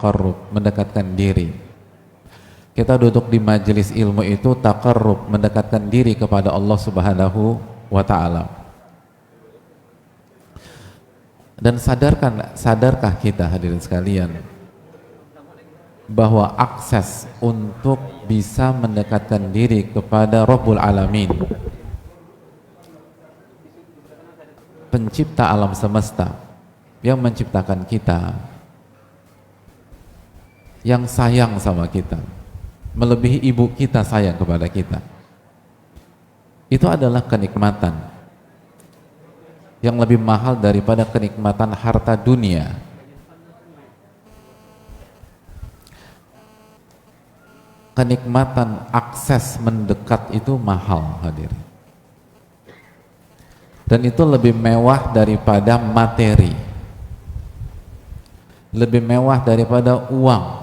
taqarrub, mendekatkan diri. Kita duduk di majelis ilmu itu taqarrub, mendekatkan diri kepada Allah Subhanahu wa ta'ala. Dan sadarkah kita hadirin sekalian bahwa akses untuk bisa mendekatkan diri kepada Rabbul Alamin, pencipta alam semesta, yang menciptakan kita, yang sayang sama kita, melebihi ibu kita sayang kepada kita, itu adalah kenikmatan yang lebih mahal daripada kenikmatan harta dunia. Kenikmatan akses mendekat itu mahal, hadirin. Dan itu lebih mewah daripada materi, lebih mewah daripada uang.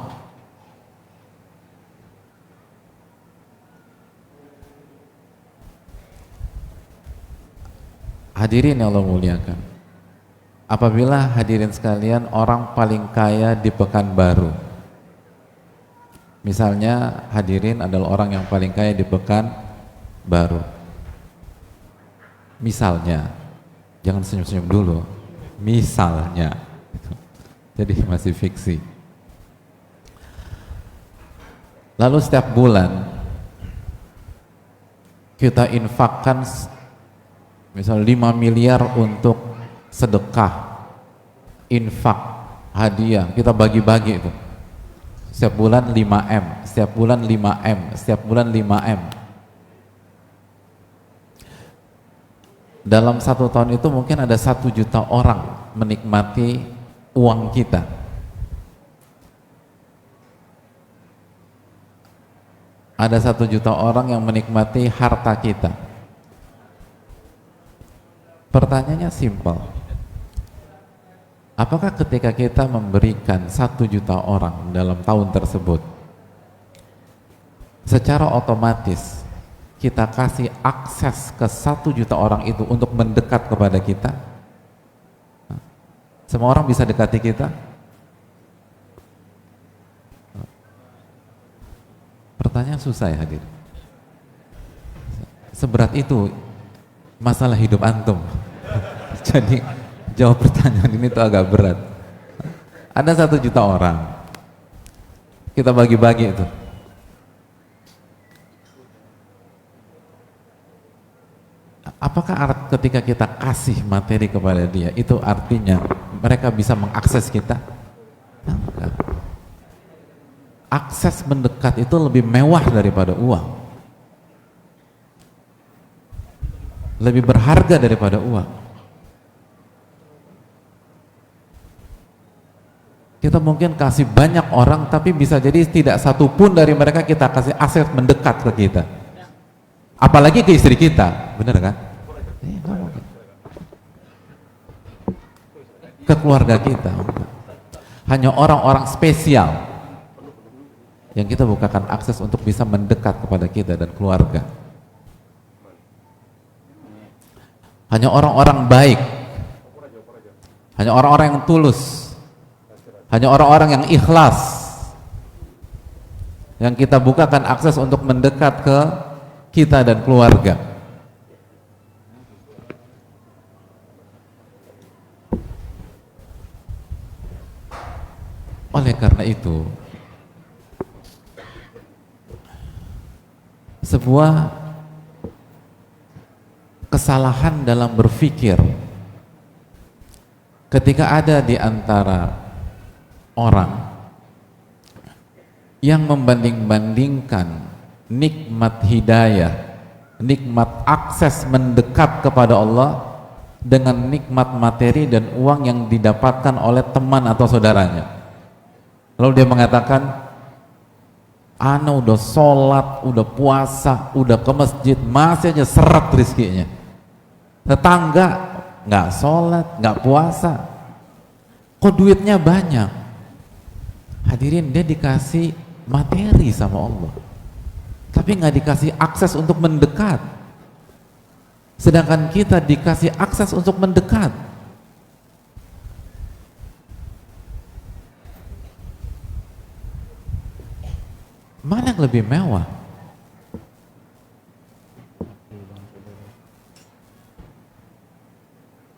Hadirin yang Allah muliakan, apabila hadirin sekalian orang paling kaya di Pekanbaru, misalnya hadirin adalah orang yang paling kaya di Pekanbaru, misalnya, jangan senyum-senyum dulu, misalnya, jadi masih fiksi. Lalu setiap bulan kita infakkan misal 5 miliar untuk sedekah, infak, hadiah, kita bagi-bagi itu. Setiap bulan 5M, setiap bulan 5M, setiap bulan 5M. Dalam 1 tahun itu mungkin ada 1 juta orang menikmati uang kita. Ada 1 juta orang yang menikmati harta kita. Pertanyaannya simpel, apakah ketika kita memberikan 1 juta orang dalam tahun tersebut, secara otomatis kita kasih akses ke 1 juta orang itu untuk mendekat kepada kita? Semua orang bisa dekati kita? Pertanyaan susah ya hadir. Seberat itu masalah hidup antum. Jadi jawab pertanyaan ini tuh agak berat. Ada 1 juta orang, kita bagi-bagi itu. Apakah ketika kita kasih materi kepada dia, itu artinya mereka bisa mengakses kita? Enggak. Akses mendekat itu lebih mewah daripada uang, lebih berharga daripada uang. Kita mungkin kasih banyak orang, tapi bisa jadi tidak satu pun dari mereka kita kasih akses mendekat ke kita. Apalagi ke istri kita, bener kan? Ke keluarga kita. Hanya orang-orang spesial yang kita bukakan akses untuk bisa mendekat kepada kita dan keluarga. Hanya orang-orang baik, hanya orang-orang yang tulus, hanya orang-orang yang ikhlas yang kita bukakan akses untuk mendekat ke kita dan keluarga. Oleh karena itu, sebuah kesalahan dalam berpikir ketika ada di antara orang yang membanding-bandingkan nikmat hidayah, nikmat akses mendekat kepada Allah dengan nikmat materi dan uang yang didapatkan oleh teman atau saudaranya. Lalu dia mengatakan, ana udah sholat, udah puasa, udah ke masjid, masih aja seret rizkinya. Tetangga nggak sholat, nggak puasa, kok duitnya banyak? Hadirin, dia dikasih materi sama Allah, tapi nggak dikasih akses untuk mendekat. Sedangkan kita dikasih akses untuk mendekat. Mana yang lebih mewah?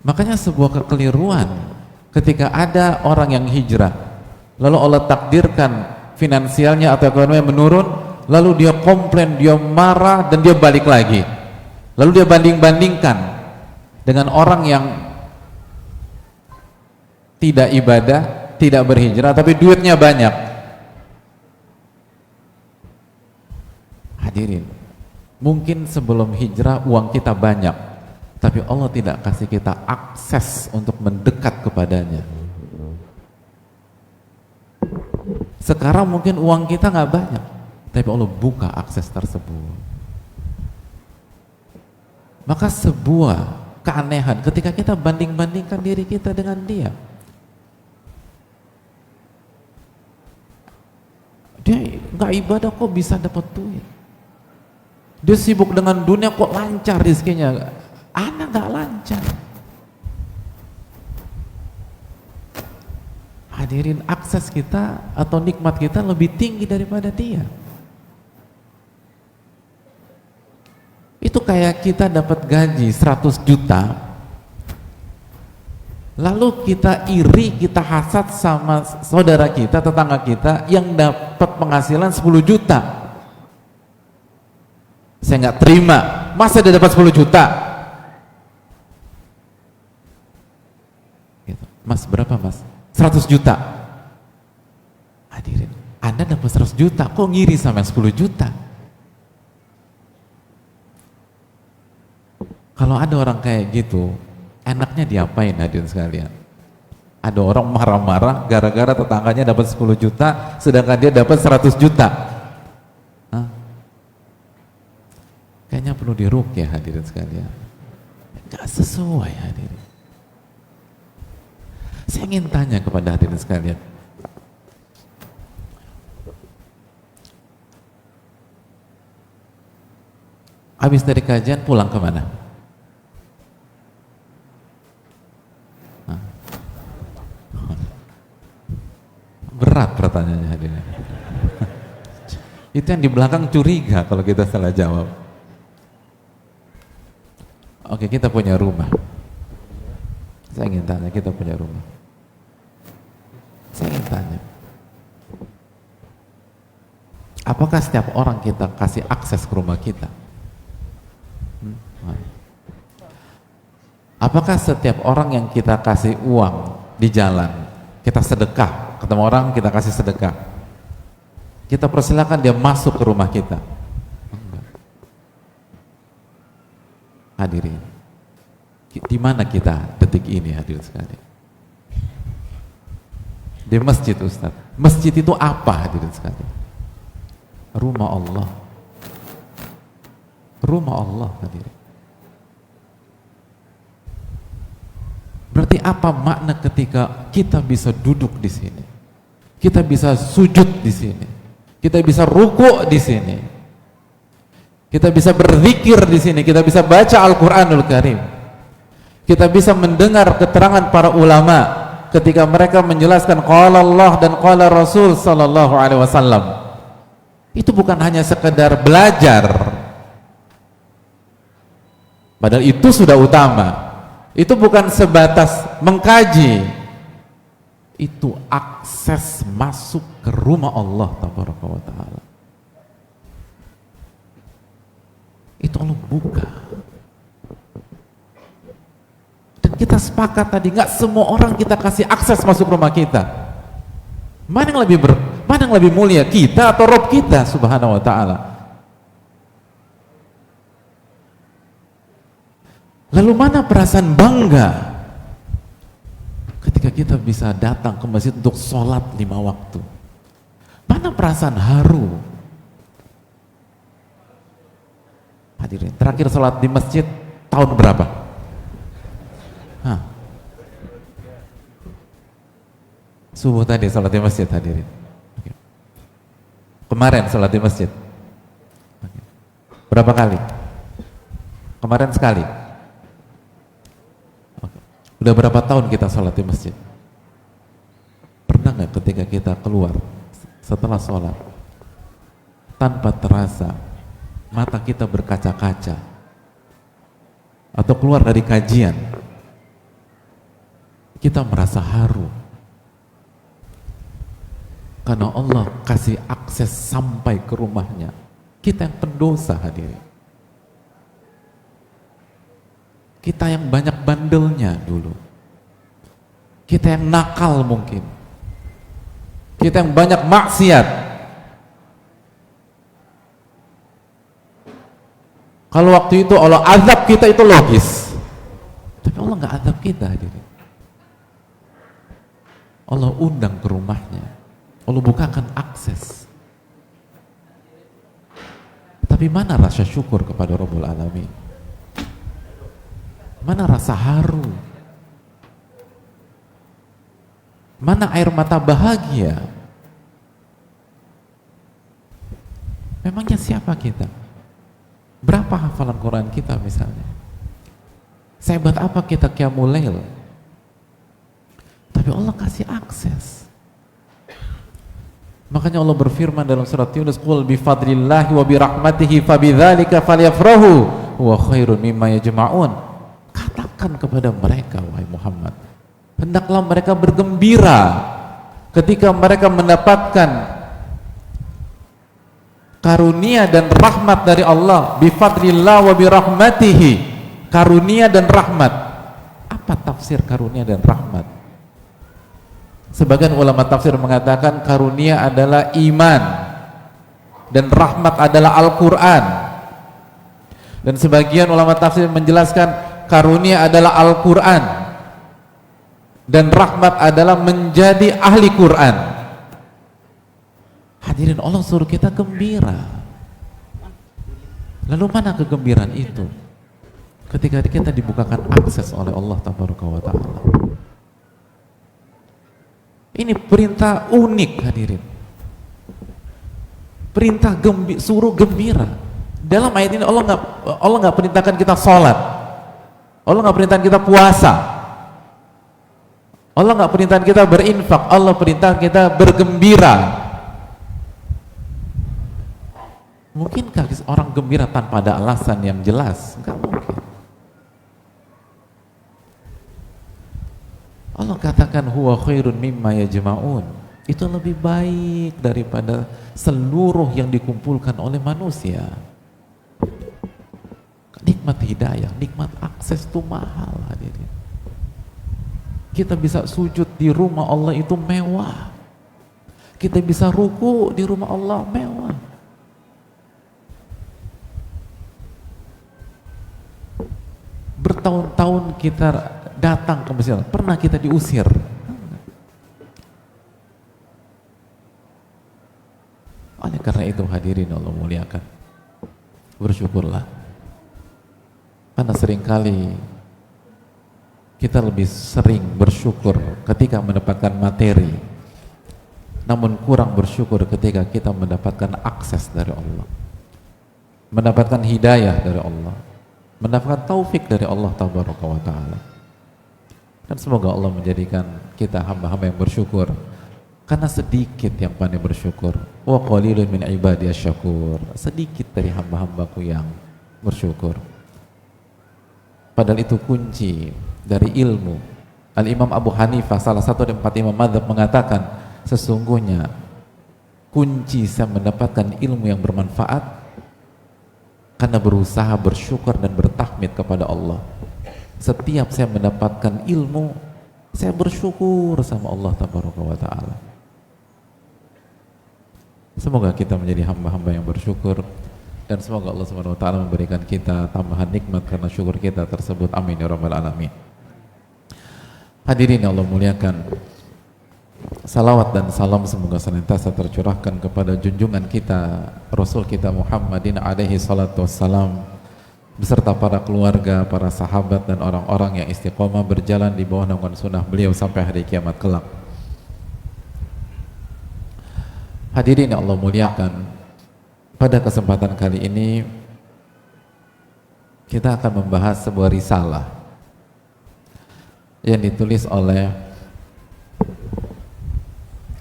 Makanya sebuah kekeliruan ketika ada orang yang hijrah, lalu Allah takdirkan finansialnya atau ekonominya menurun, lalu dia komplain, dia marah, dan dia balik lagi. Lalu dia banding-bandingkan dengan orang yang tidak ibadah, tidak berhijrah, tapi duitnya banyak. Hadirin, mungkin sebelum hijrah uang kita banyak, tapi Allah tidak kasih kita akses untuk mendekat kepadanya. Sekarang mungkin uang kita nggak banyak, tapi Allah buka akses tersebut. Maka sebuah keanehan ketika kita banding-bandingkan diri kita dengan dia. Dia nggak ibadah kok bisa dapat duit. Dia sibuk dengan dunia kok lancar rezekinya. Anak nggak lancar. Hadirin, akses kita atau nikmat kita lebih tinggi daripada dia. Itu kayak kita dapat gaji 100 juta, lalu kita iri, kita hasad sama saudara kita, tetangga kita yang dapat penghasilan 10 juta. Saya nggak terima, masa dia dapat 10 juta? Gitu. Mas, berapa mas? 100 juta. Hadirin, Anda dapat 100 juta, kok ngiri sama yang 10 juta? Kalau ada orang kayak gitu, enaknya diapain hadirin sekalian? Ada orang marah-marah gara-gara tetangganya dapat 10 juta, sedangkan dia dapat 100 juta. Hah? Kayaknya perlu diruqyah hadirin sekalian. Gak sesuai hadirin. Saya ingin tanya kepada hadirin sekalian, habis dari kajian pulang kemana? Berat pertanyaannya hadirin. Itu yang di belakang curiga kalau kita salah jawab. Oke, kita punya rumah. Saya ingin tanya, kita punya rumah. Saya ingin tanya, apakah setiap orang kita kasih akses ke rumah kita? Apakah setiap orang yang kita kasih uang di jalan, kita sedekah, ketemu orang kita kasih sedekah, kita persilakan dia masuk ke rumah kita? Enggak. Hadirin, di mana kita detik ini hadirin sekalian? Di masjid, Ustaz. Masjid itu apa hadirin sekalian? Rumah Allah. Rumah Allah hadirin. Berarti apa makna ketika kita bisa duduk di sini, kita bisa sujud di sini, kita bisa ruku di sini, kita bisa berzikir di sini, kita bisa baca Al-Quranul Karim, kita bisa mendengar keterangan para ulama ketika mereka menjelaskan qala Allah dan qala Rasul sallallahu alaihi wasallam. Itu bukan hanya sekedar belajar, padahal itu sudah utama. Itu bukan sebatas mengkaji, itu akses masuk ke rumah Allah tabaraka wa ta'ala. Itu Allah buka. Dan kita sepakat tadi, nggak semua orang kita kasih akses masuk rumah kita. Mana yang lebih mulia, kita atau Rabb kita subhanahu wa ta'ala? Lalu mana perasaan bangga ketika kita bisa datang ke masjid untuk sholat 5 waktu? Mana perasaan haru? Hadirin, terakhir sholat di masjid tahun berapa? Hah? Subuh tadi sholat di masjid hadirin. Oke. Kemarin sholat di masjid. Oke. Berapa kali? Kemarin sekali. Udah berapa tahun kita sholat di masjid? Pernah nggak ketika kita keluar setelah sholat, tanpa terasa mata kita berkaca-kaca atau keluar dari kajian, kita merasa haru karena Allah kasih akses sampai ke rumahnya. Kita yang pendosa, hadirin, kita yang banyak bandelnya dulu, kita yang nakal mungkin, kita yang banyak maksiat. Kalau waktu itu Allah azab kita itu logis, tapi Allah nggak azab kita, hadirin. Allah undang ke rumahnya, Allah bukakan akses. Tapi mana rasa syukur kepada Rabbul Alamin? Mana rasa haru? Mana air mata bahagia? Memangnya siapa kita? Berapa hafalan Quran kita misalnya? Sehebat apa kita qiyamul lail? Tapi Allah kasih akses. Makanya Allah berfirman dalam surat Yunus, "Qul bi fadlillahi wa bi rahmatihi fabidzalika falyafrahu huwa khairun mimma yajma'un." Katakan kepada mereka, wahai Muhammad, hendaklah mereka bergembira ketika mereka mendapatkan karunia dan rahmat dari Allah. Bi fadlillah wa bi rahmatihi, karunia dan rahmat. Apa tafsir karunia dan rahmat? Sebagian ulama tafsir mengatakan karunia adalah iman dan rahmat adalah Al-Quran, dan sebagian ulama tafsir menjelaskan karunia adalah Al-Quran dan rahmat adalah menjadi ahli Quran. Hadirin, Allah suruh kita gembira. Lalu mana kegembiraan itu ketika kita dibukakan akses oleh Allah Tabaraka wa Ta'ala? Ini perintah unik, hadirin. Perintah suruh gembira. Dalam ayat ini Allah nggak perintahkan kita sholat, Allah nggak perintahkan kita puasa, Allah nggak perintahkan kita berinfak, Allah perintahkan kita bergembira. Mungkinkah orang gembira tanpa ada alasan yang jelas? Nggak mungkin. Allah katakan huwa khairun mimma yajma'un, itu lebih baik daripada seluruh yang dikumpulkan oleh manusia. Nikmat hidayah, nikmat akses itu mahal, hadirin. Kita bisa sujud di rumah Allah itu mewah, kita bisa ruku di rumah Allah mewah. Bertahun-tahun kita datang ke masjid, pernah kita diusir? Oleh karena itu, hadirin Allah muliakan, bersyukurlah, karena seringkali kita lebih sering bersyukur ketika mendapatkan materi, namun kurang bersyukur ketika kita mendapatkan akses dari Allah, mendapatkan hidayah dari Allah, mendapatkan taufik dari Allah Tabaraka wa Ta'ala. Dan semoga Allah menjadikan kita hamba-hamba yang bersyukur, karena sedikit yang pandai bersyukur. Wa qalilun min ibadiyasy syakur, sedikit dari hamba-hambaku yang bersyukur. Padahal itu kunci dari ilmu. Al-Imam Abu Hanifah, salah satu dari 4 imam mazhab, mengatakan sesungguhnya kunci saya mendapatkan ilmu yang bermanfaat karena berusaha bersyukur dan bertahmid kepada Allah. Setiap saya mendapatkan ilmu, saya bersyukur sama Allah Tabaraka wa Ta'ala. Semoga kita menjadi hamba-hamba yang bersyukur, dan semoga Allah Subhanahu wa Ta'ala memberikan kita tambahan nikmat karena syukur kita tersebut. Amin ya rabbal alamin. Hadirin Allah muliakan, salawat dan salam semoga senantiasa tercurahkan kepada junjungan kita, Rasul kita Muhammadin alaihi salatu wassalam, beserta para keluarga, para sahabat dan orang-orang yang istiqomah berjalan di bawah naungan sunnah beliau sampai hari kiamat kelak. Hadirin Allah muliakan, pada kesempatan kali ini kita akan membahas sebuah risalah yang ditulis oleh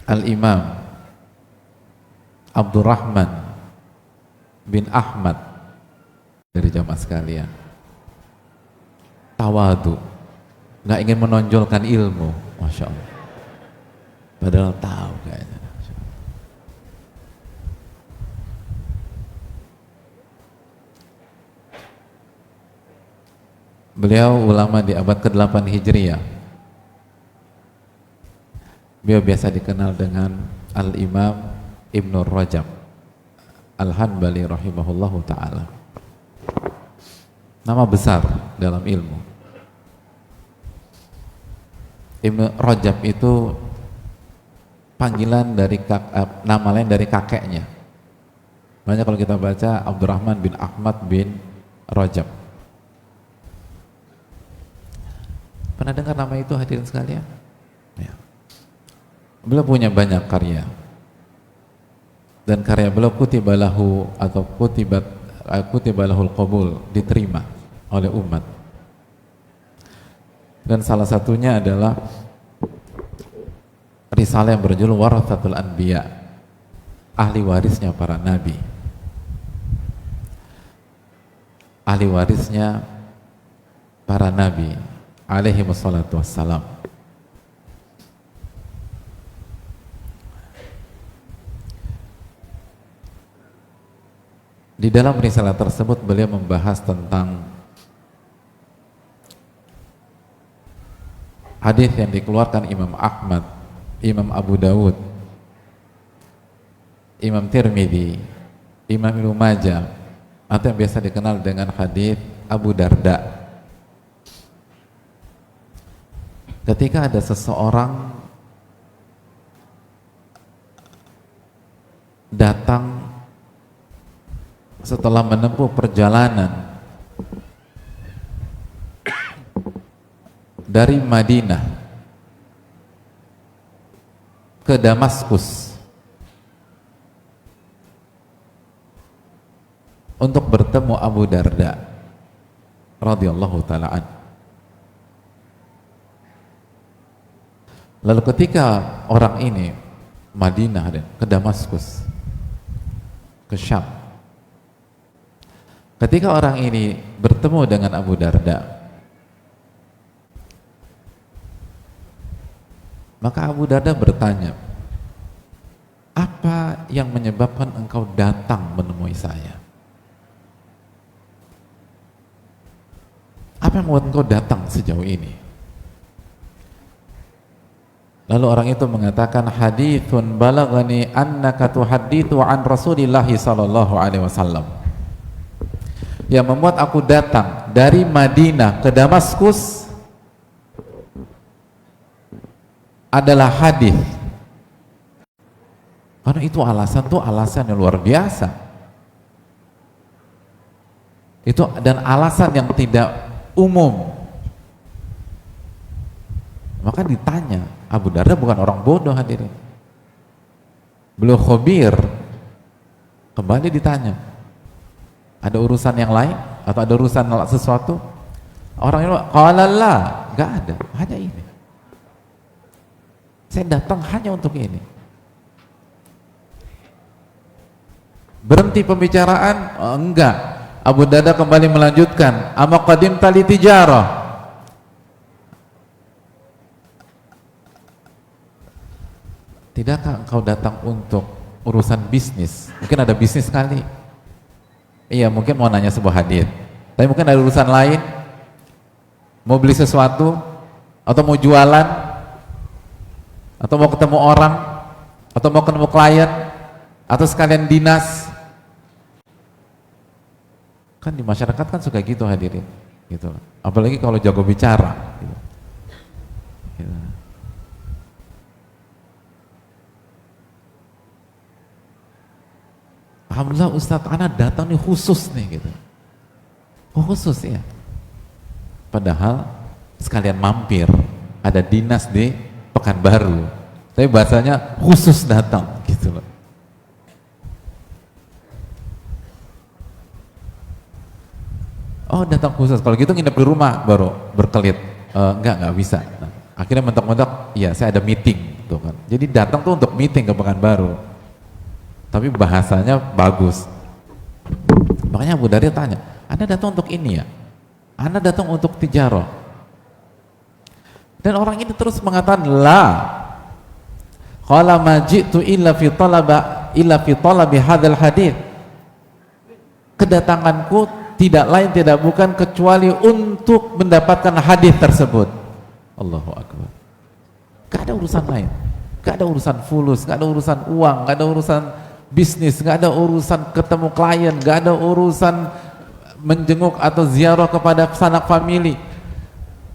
Al-Imam Abdurrahman bin Ahmad dari jamaah sekalian. Tawadu, nggak ingin menonjolkan ilmu, masya Allah. Padahal tahu kayaknya. Beliau ulama di abad ke-8 Hijriyah. Beliau biasa dikenal dengan Al-Imam Ibnu Rajab Al-Hanbali rahimahullahu ta'ala. Nama besar dalam ilmu. Ibnu Rajab itu panggilan dari nama lain dari kakeknya. Makanya kalau kita baca Abdurrahman bin Ahmad bin Rajab. Pernah dengar nama itu hadirin sekalian? Ya. Beliau punya banyak karya. Dan karya beliau kutibalahu atau kutibalahul qabul, diterima oleh umat. Dan salah satunya adalah risalah yang berjudul Warathatul Anbiya, ahli warisnya para nabi. Ahli warisnya para nabi alaihi wassalatu wassalam. Di dalam risalah tersebut beliau membahas tentang hadis yang dikeluarkan Imam Ahmad, Imam Abu Dawud, Imam Tirmidzi, Imam Ibnu Majah, atau yang biasa dikenal dengan hadis Abu Darda. Ketika ada seseorang datang setelah menempuh perjalanan dari Madinah ke Damaskus untuk bertemu Abu Darda radhiyallahu ta'ala anhu. Lalu ketika orang ini Madinah dan ke Damaskus, ke Syam, ketika orang ini bertemu dengan Abu Darda, maka Abu Darda bertanya, apa yang menyebabkan engkau datang menemui saya? Apa yang membuat engkau datang sejauh ini? Lalu orang itu mengatakan, hadithun balagani annaka tuhadithu an Rasulillahi sallallahu alaihi wasallam. Yang membuat aku datang dari Madinah ke Damaskus adalah hadis. Karena itu alasan yang luar biasa. Itu dan alasan yang tidak umum. Maka ditanya, Abu Darda bukan orang bodoh hadirin. Beliau khabir. Kembali ditanya, ada urusan yang lain atau ada urusan sesuatu? Orang itu qala la, enggak ada, hanya ini. Saya datang hanya untuk ini. Berhenti pembicaraan? Oh, enggak. Abu Darda kembali melanjutkan, ama qadim tali tijarah. Tidakkah engkau datang untuk urusan bisnis? Mungkin ada bisnis kali. Iya, mungkin mau nanya sebuah hadis. Tapi mungkin ada urusan lain. Mau beli sesuatu, atau mau jualan, atau mau ketemu orang, atau mau ketemu klien, atau sekalian dinas. Kan di masyarakat kan suka gitu hadirin. Gitu. Apalagi kalau jago bicara. Gitu. Gitu. Alhamdulillah Ustadz, anak datang nih khusus nih gitu. Oh khusus ya. Padahal sekalian mampir, ada dinas di Pekanbaru. Tapi bahasanya khusus datang gitu loh. Oh datang khusus, kalau gitu nginep di rumah baru berkelit. Enggak bisa. Nah, akhirnya mentok-mentok, iya saya ada meeting gitu kan. Jadi datang tuh untuk meeting ke Pekanbaru. Tapi bahasanya bagus. Makanya Abu Darda tanya, Anda datang untuk ini ya? Anda datang untuk tijarah? Dan orang ini terus mengatakan, la, qala ma ji'tu illa fi talabi hadzal hadits. Kedatanganku tidak lain tidak bukan kecuali untuk mendapatkan hadis tersebut. Allahu akbar. Gak ada urusan lain, gak ada urusan fulus, gak ada urusan uang, gak ada urusan bisnis, gak ada urusan ketemu klien, gak ada urusan menjenguk atau ziarah kepada sanak famili,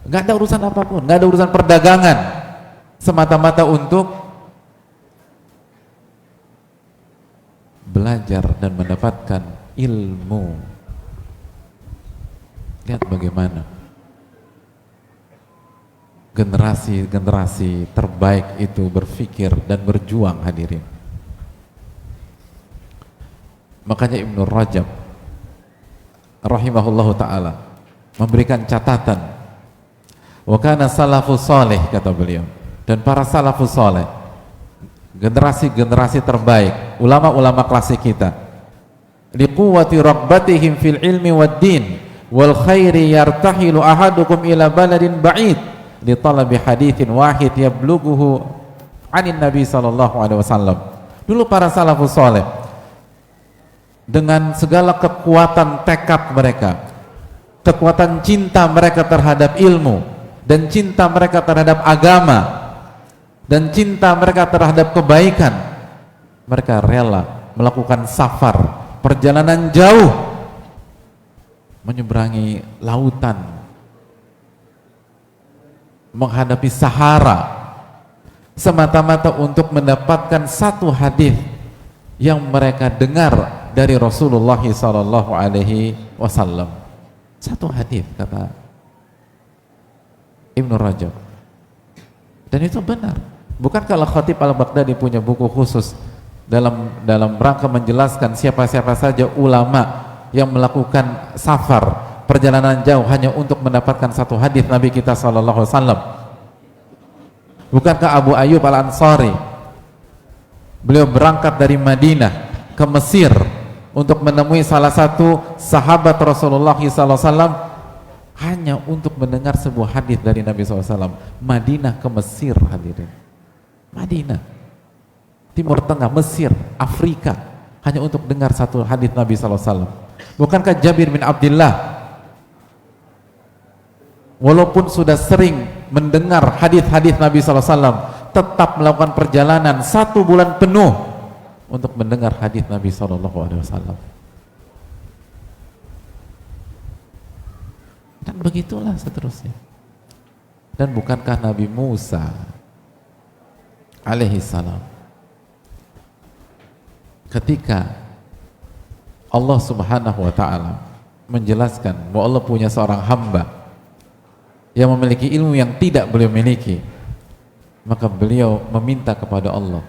gak ada urusan apapun, gak ada urusan perdagangan, semata-mata untuk belajar dan mendapatkan ilmu. Lihat bagaimana generasi terbaik itu berpikir dan berjuang, hadirin. Makanya Ibnu Rajab rahimahullahu ta'ala memberikan catatan, wa kana salafus salih, kata beliau, dan para salafus salih, generasi-generasi terbaik, ulama-ulama klasik kita, liquwati raghbatihim fil ilmi wad din wal khairi yartahilu ahadukum ila baladin ba'id li talabi hadithin wahid yablughuhu anin nabi sallallahu alaihi wasallam. Dulu para salafus saleh dengan segala kekuatan tekad mereka, kekuatan cinta mereka terhadap ilmu dan cinta mereka terhadap agama dan cinta mereka terhadap kebaikan, mereka rela melakukan safar, perjalanan jauh, menyeberangi lautan, menghadapi Sahara, semata-mata untuk mendapatkan satu hadis yang mereka dengar dari Rasulullah sallallahu alaihi wasallam. Satu hadis, kata Ibnu Rajab. Dan itu benar. Bukankah Al-Khatib Al-Baghdadi punya buku khusus dalam rangka menjelaskan siapa-siapa saja ulama yang melakukan safar, perjalanan jauh hanya untuk mendapatkan satu hadis Nabi kita sallallahu alaihi wasallam? Bukankah Abu Ayyub Al-Ansari, beliau berangkat dari Madinah ke Mesir untuk menemui salah satu sahabat Rasulullah SAW hanya untuk mendengar sebuah hadis dari Nabi SAW. Madinah ke Mesir, hadirin. Madinah, Timur Tengah, Mesir, Afrika, hanya untuk dengar satu hadis Nabi SAW. Bukankah Jabir bin Abdullah, walaupun sudah sering mendengar hadis-hadis Nabi SAW, tetap melakukan perjalanan 1 bulan penuh untuk mendengar hadis Nabi SAW. Dan begitulah seterusnya. Dan bukankah Nabi Musa alaihi salam, ketika Allah subhanahu wa ta'ala menjelaskan bahwa Allah punya seorang hamba yang memiliki ilmu yang tidak beliau miliki, maka beliau meminta kepada Allah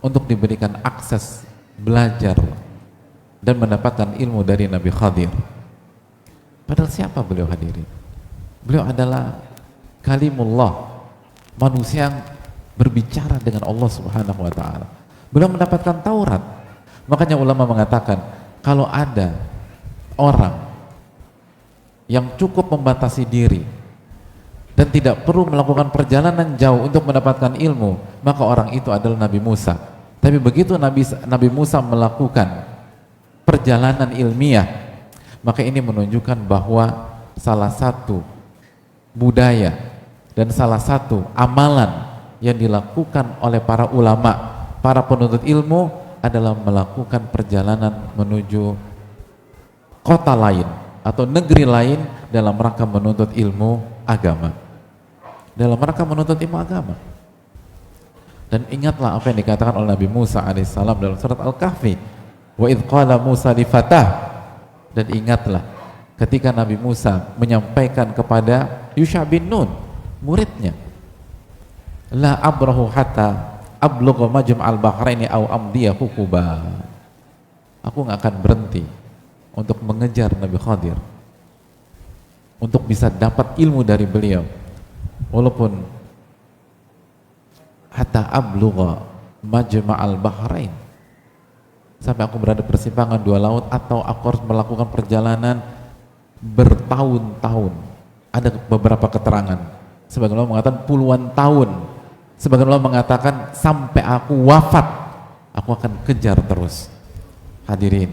untuk diberikan akses belajar dan mendapatkan ilmu dari Nabi Khadir. Padahal siapa beliau, hadirin? Beliau adalah kalimullah, manusia yang berbicara dengan Allah subhanahu wa ta'ala. Beliau mendapatkan Taurat. Makanya ulama mengatakan, kalau ada orang yang cukup membatasi diri dan tidak perlu melakukan perjalanan jauh untuk mendapatkan ilmu, maka orang itu adalah Nabi Musa. Tapi begitu Nabi Musa melakukan perjalanan ilmiah, maka ini menunjukkan bahwa salah satu budaya dan salah satu amalan yang dilakukan oleh para ulama, para penuntut ilmu adalah melakukan perjalanan menuju kota lain atau negeri lain dalam rangka menuntut ilmu agama. Dalam rangka menuntut ilmu agama. Dan ingatlah apa yang dikatakan oleh Nabi Musa alaihissalam dalam surat Al-Kahfi, wa idh qala Musa li fatah. Dan ingatlah ketika Nabi Musa menyampaikan kepada Yusha bin Nun, muridnya, la abrahu hatta ablugha majma'al bahraini aw amdiya hukuba. Aku nggak akan berhenti untuk mengejar Nabi Khadir, untuk bisa dapat ilmu dari beliau, walaupun hatta ablugha majma'al bahrain, sampai aku berada persimpangan dua laut, atau aku harus melakukan perjalanan bertahun-tahun. Ada beberapa keterangan, sebagian ulama mengatakan puluhan tahun, sebagian ulama mengatakan sampai aku wafat aku akan kejar terus. Hadirin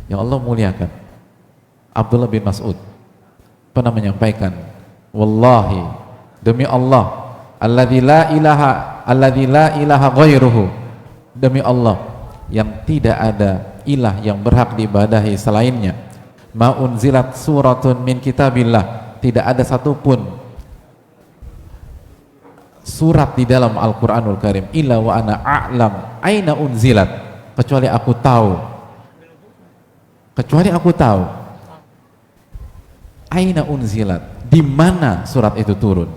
yang Allah muliakan, Abdullah bin Mas'ud pernah menyampaikan, wallahi, demi Allah, alladzi la ilaha ghairuhu, demi Allah yang tidak ada ilah yang berhak diibadahi selainnya, ma unzilat suratun min kitabillah, tidak ada satupun surat di dalam Al-Quranul Karim illa wa ana a'lam aina unzilat, kecuali aku tahu aina unzilat, di mana surat itu turun.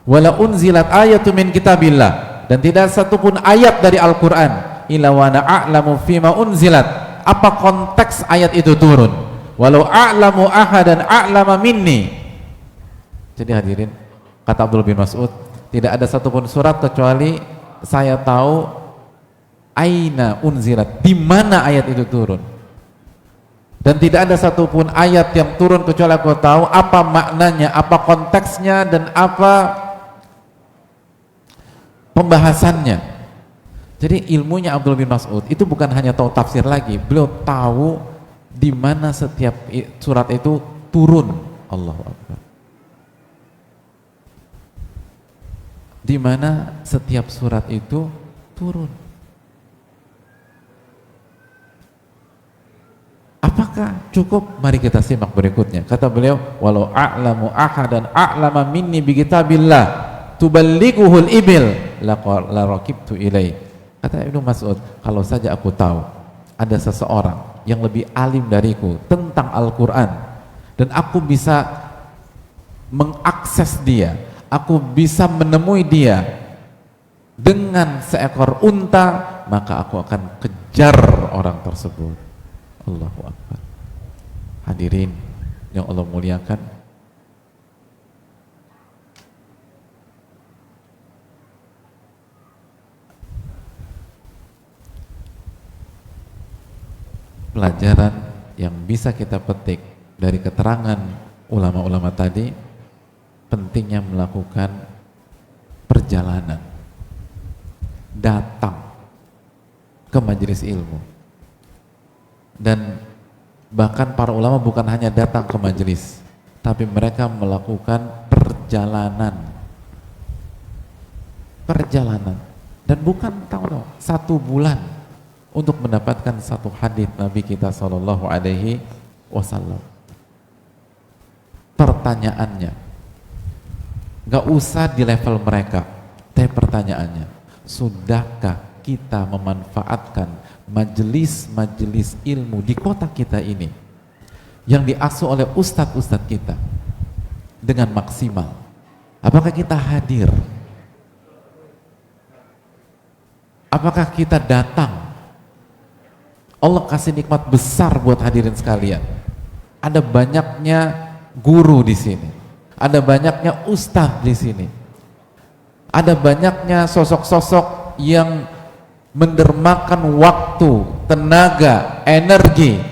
Wala unzilat ayatu min kitabillah, dan tidak satupun ayat dari Al-Quran illa wa ana a'lamu fima unzilat, apa konteks ayat itu turun. Walau a'lamu ahadan a'lama minni. Jadi hadirin, kata Abdullah bin Mas'ud, tidak ada satupun surat kecuali saya tahu aina unzilat, di mana ayat itu turun. Dan tidak ada satupun ayat yang turun kecuali aku tahu apa maknanya, apa konteksnya, dan apa pembahasannya. Jadi ilmunya Abdullah bin Mas'ud itu bukan hanya tahu tafsir lagi, beliau tahu di mana setiap surat itu turun. Allahu Akbar. Di mana setiap surat itu turun. Apakah cukup? Mari kita simak berikutnya. Kata beliau, walau a'lamu ahadan a'lama minni bi kitabillah tuballighuhul ibil la raqibtu ilai. Kata Ibnu Mas'ud, kalau saja aku tahu ada seseorang yang lebih alim dariku tentang Al-Quran, dan aku bisa mengakses dia, aku bisa menemui dia dengan seekor unta, maka aku akan kejar orang tersebut. Allahu Akbar. Hadirin yang Allah muliakan, pelajaran yang bisa kita petik dari keterangan ulama-ulama tadi, pentingnya melakukan perjalanan, datang ke majelis ilmu. Dan bahkan para ulama bukan hanya datang ke majelis, tapi mereka melakukan perjalanan, dan bukan tahu 1 bulan untuk mendapatkan satu hadis Nabi kita Shallallahu Alaihi Wasallam. Pertanyaannya gak usah di level mereka, tapi pertanyaannya, sudahkah kita memanfaatkan majelis-majelis ilmu di kota kita ini yang diasuh oleh ustadz-ustadz kita dengan maksimal? Apakah kita hadir? Apakah kita datang? Allah kasih nikmat besar buat hadirin sekalian. Ada banyaknya guru di sini, ada banyaknya ustadz di sini, ada banyaknya sosok-sosok yang mendermakan waktu, tenaga, energi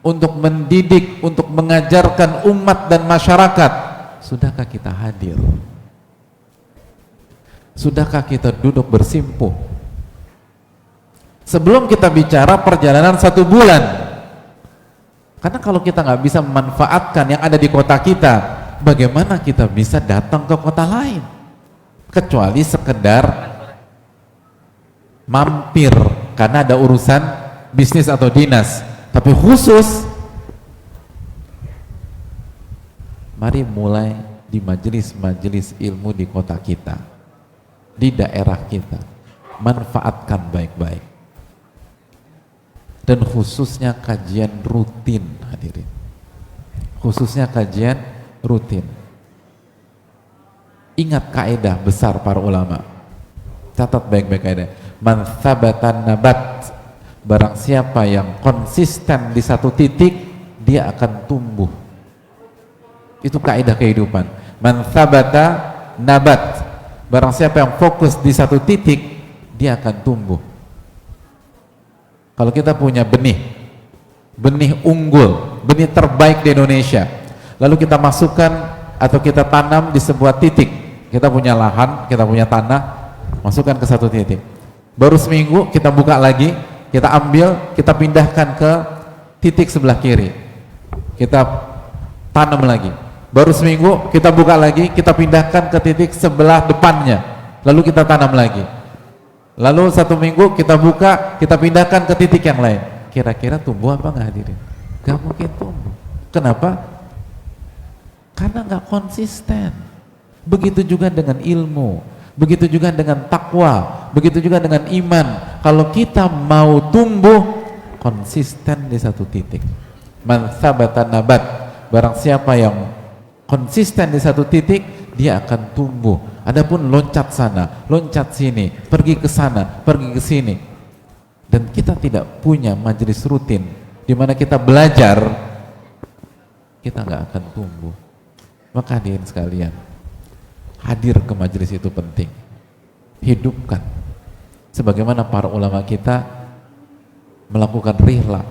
untuk mendidik, untuk mengajarkan umat dan masyarakat. Sudahkah kita hadir? Sudahkah kita duduk bersimpuh? Sebelum kita bicara perjalanan 1 bulan, karena kalau kita nggak bisa memanfaatkan yang ada di kota kita, bagaimana kita bisa datang ke kota lain? Kecuali sekedar mampir karena ada urusan bisnis atau dinas. Tapi khusus, mari mulai di majelis-majelis ilmu di kota kita, di daerah kita, manfaatkan baik-baik. Dan khususnya kajian rutin, hadirin, khususnya kajian rutin. Ingat kaidah besar para ulama, catat baik-baik kaidah. Man thabatan nabat, barang siapa yang konsisten di satu titik, dia akan tumbuh. Itu kaidah kehidupan. Man thabata nabat, barang siapa yang fokus di satu titik, dia akan tumbuh. Kalau kita punya benih unggul, benih terbaik di Indonesia, lalu kita masukkan atau kita tanam di sebuah titik, kita punya lahan, kita punya tanah, masukkan ke satu titik, baru seminggu kita buka lagi, kita ambil, kita pindahkan ke titik sebelah kiri, kita tanam lagi, baru seminggu kita buka lagi, kita pindahkan ke titik sebelah depannya, lalu kita tanam lagi, lalu satu minggu kita buka, kita pindahkan ke titik yang lain. Kira-kira tumbuh apa nggak hadirin? Gak mungkin tumbuh. Kenapa? Karena nggak konsisten. Begitu juga dengan ilmu, begitu juga dengan takwa, begitu juga dengan iman. Kalau kita mau tumbuh, konsisten di satu titik. Man tsabata nabat, barang siapa yang konsisten di satu titik, dia akan tumbuh. Adapun loncat sana, loncat sini, pergi ke sana, pergi ke sini, dan kita tidak punya majelis rutin di mana kita belajar, kita nggak akan tumbuh. Maka hadirin sekalian, hadir ke majelis itu penting. Hidupkan sebagaimana para ulama kita melakukan rihlah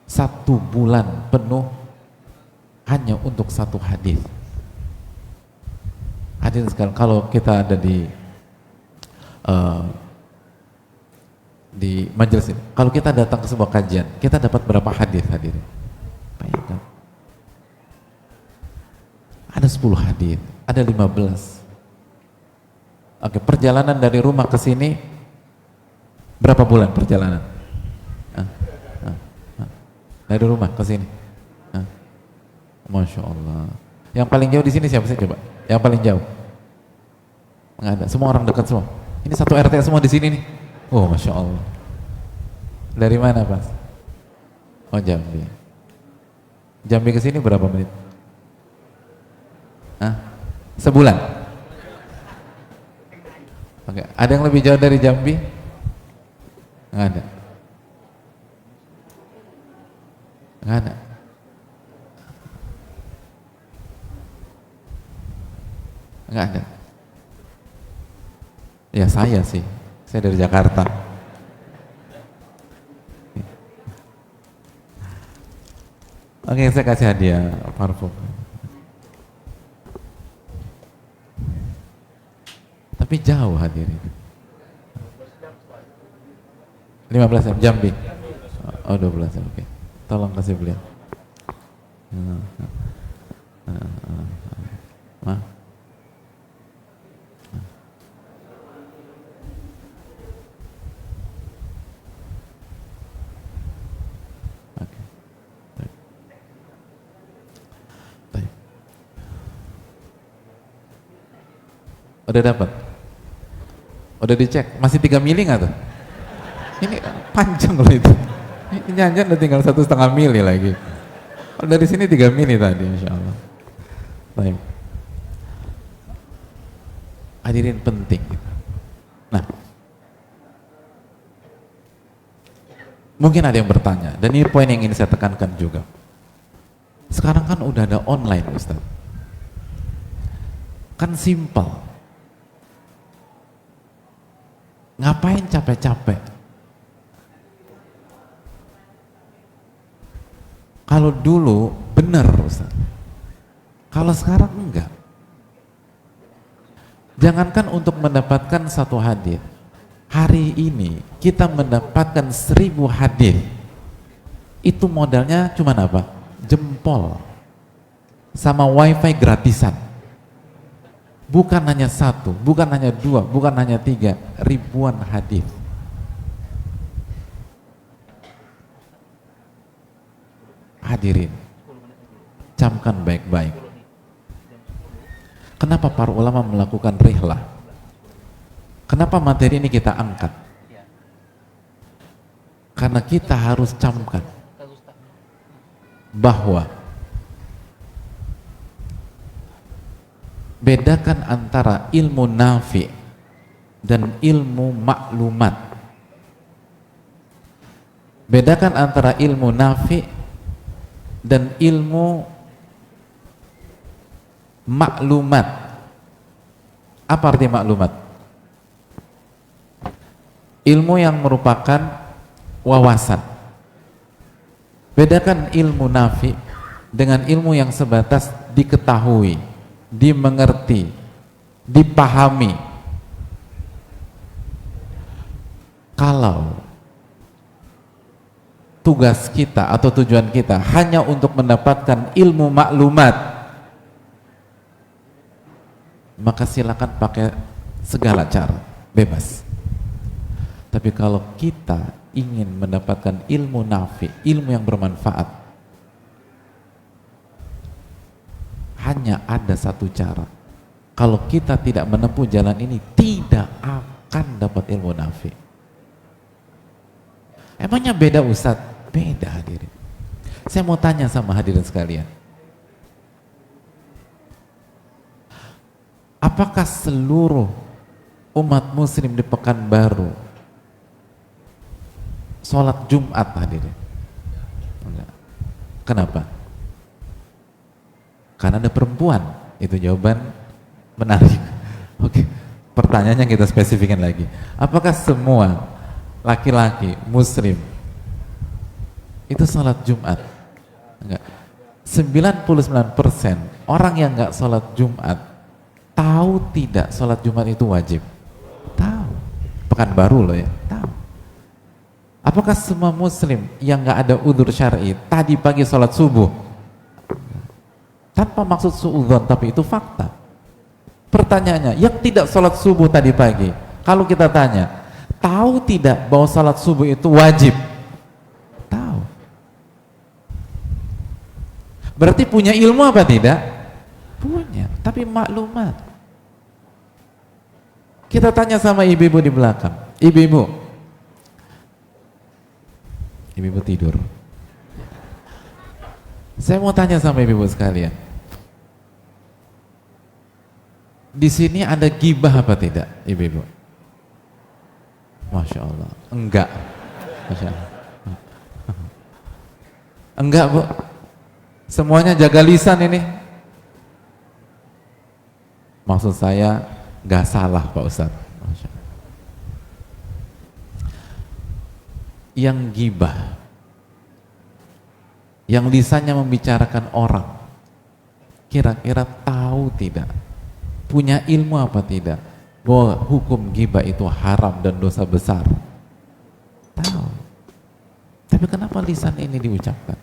1 bulan penuh hanya untuk satu hadis. Hadirin sekalian, kalau kita ada di majelis ini, kalau kita datang ke sebuah kajian, kita dapat berapa hadis hadirin? Bayangkan. Ada 10 hadis, ada 15. Oke, perjalanan dari rumah ke sini berapa bulan perjalanan? Dari rumah ke sini. Masya Allah. Yang paling jauh di sini siapa sih coba? Yang paling jauh? Nggak ada. Semua orang dekat semua. Ini satu RT semua di sini nih. Oh, Masya Allah. Dari mana, Pak? Oh, Jambi. Jambi ke sini berapa menit? Sebulan? Oke. Ada yang lebih jauh dari Jambi? Nggak ada. Nggak ada. Nggak ada. Ya saya sih. Saya dari Jakarta. Oke, saya kasih hadiah parfum. Tapi jauh hadirin. 15 jam, Jambi. Oh, 12 jam, oke. Tolong kasih beliau. Udah dapat? Udah dicek? Masih 3 mili nggak tuh? Ini panjang loh itu. Ini jangan udah tinggal 1,5 mili lagi. Oh, dari sini 3 mili tadi, insya Allah. Baik. Hadirin penting. Nah, mungkin ada yang bertanya, dan ini poin yang ingin saya tekankan juga. Sekarang kan udah ada online, Ustaz. Kan simpel. Ngapain capek-capek? Kalau dulu benar, Ustaz. Kalau sekarang enggak. Jangankan untuk mendapatkan satu hadis. Hari ini kita mendapatkan 1000 hadis. Itu modalnya cuma apa? Jempol. Sama wifi gratisan. Bukan hanya 1, bukan hanya 2, bukan hanya 3, ribuan hadis. Hadirin, camkan baik-baik. Kenapa para ulama melakukan rihlah? Kenapa materi ini kita angkat? Karena kita harus camkan bahwa bedakan antara ilmu nafi dan ilmu maklumat. Bedakan antara ilmu nafi dan ilmu maklumat. Apa arti maklumat? Ilmu yang merupakan wawasan. Bedakan ilmu nafi dengan ilmu yang sebatas diketahui, dimengerti, dipahami. Kalau tugas kita atau tujuan kita hanya untuk mendapatkan ilmu maklumat, maka silakan pakai segala cara, bebas. Tapi kalau kita ingin mendapatkan ilmu nafi, ilmu yang bermanfaat, hanya ada satu cara. Kalau kita tidak menempuh jalan ini, tidak akan dapat ilmu nafi. Emangnya beda Ustadz? Beda hadirin. Saya mau tanya sama hadirin sekalian, apakah seluruh umat muslim di Pekanbaru sholat Jumat hadirin? Enggak. Kenapa? Karena ada perempuan. Itu jawaban menarik. Oke, pertanyaannya kita spesifikan lagi. Apakah semua laki-laki muslim itu sholat Jumat? Enggak. 99% orang yang enggak sholat Jumat tahu tidak sholat Jumat itu wajib? Tahu. Pekanbaru loh ya, tahu. Apakah semua muslim yang enggak ada udzur syar'i tadi pagi sholat subuh? Tanpa maksud suudzon, tapi itu fakta. Pertanyaannya, yang tidak sholat subuh tadi pagi, kalau kita tanya, tahu tidak bahwa sholat subuh itu wajib? Tahu. Berarti punya ilmu apa tidak? Punya, tapi maklumat. Kita tanya sama ibu-ibu di belakang. Ibu-ibu tidur. Saya mau tanya sama ibu-ibu sekalian. Di sini ada gibah apa tidak, ibu-ibu? Masya Allah, enggak. Masya Allah. Enggak, Bu. Semuanya jaga lisan ini. Maksud saya, enggak salah Pak Ustadz. Masya Allah. Yang gibah, yang lisannya membicarakan orang, kira-kira tahu tidak, punya ilmu apa tidak bahwa hukum ghibah itu haram dan dosa besar? Tahu. Tapi kenapa lisan ini diucapkan?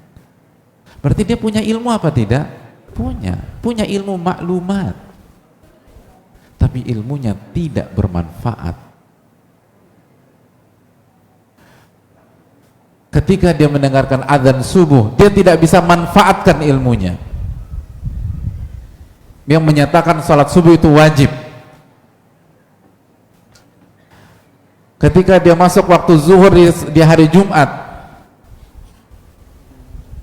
Berarti dia punya ilmu apa tidak? Punya ilmu maklumat, tapi ilmunya tidak bermanfaat. Ketika dia mendengarkan azan subuh, dia tidak bisa manfaatkan ilmunya yang menyatakan salat subuh itu wajib. Ketika dia masuk waktu zuhur di hari Jumat,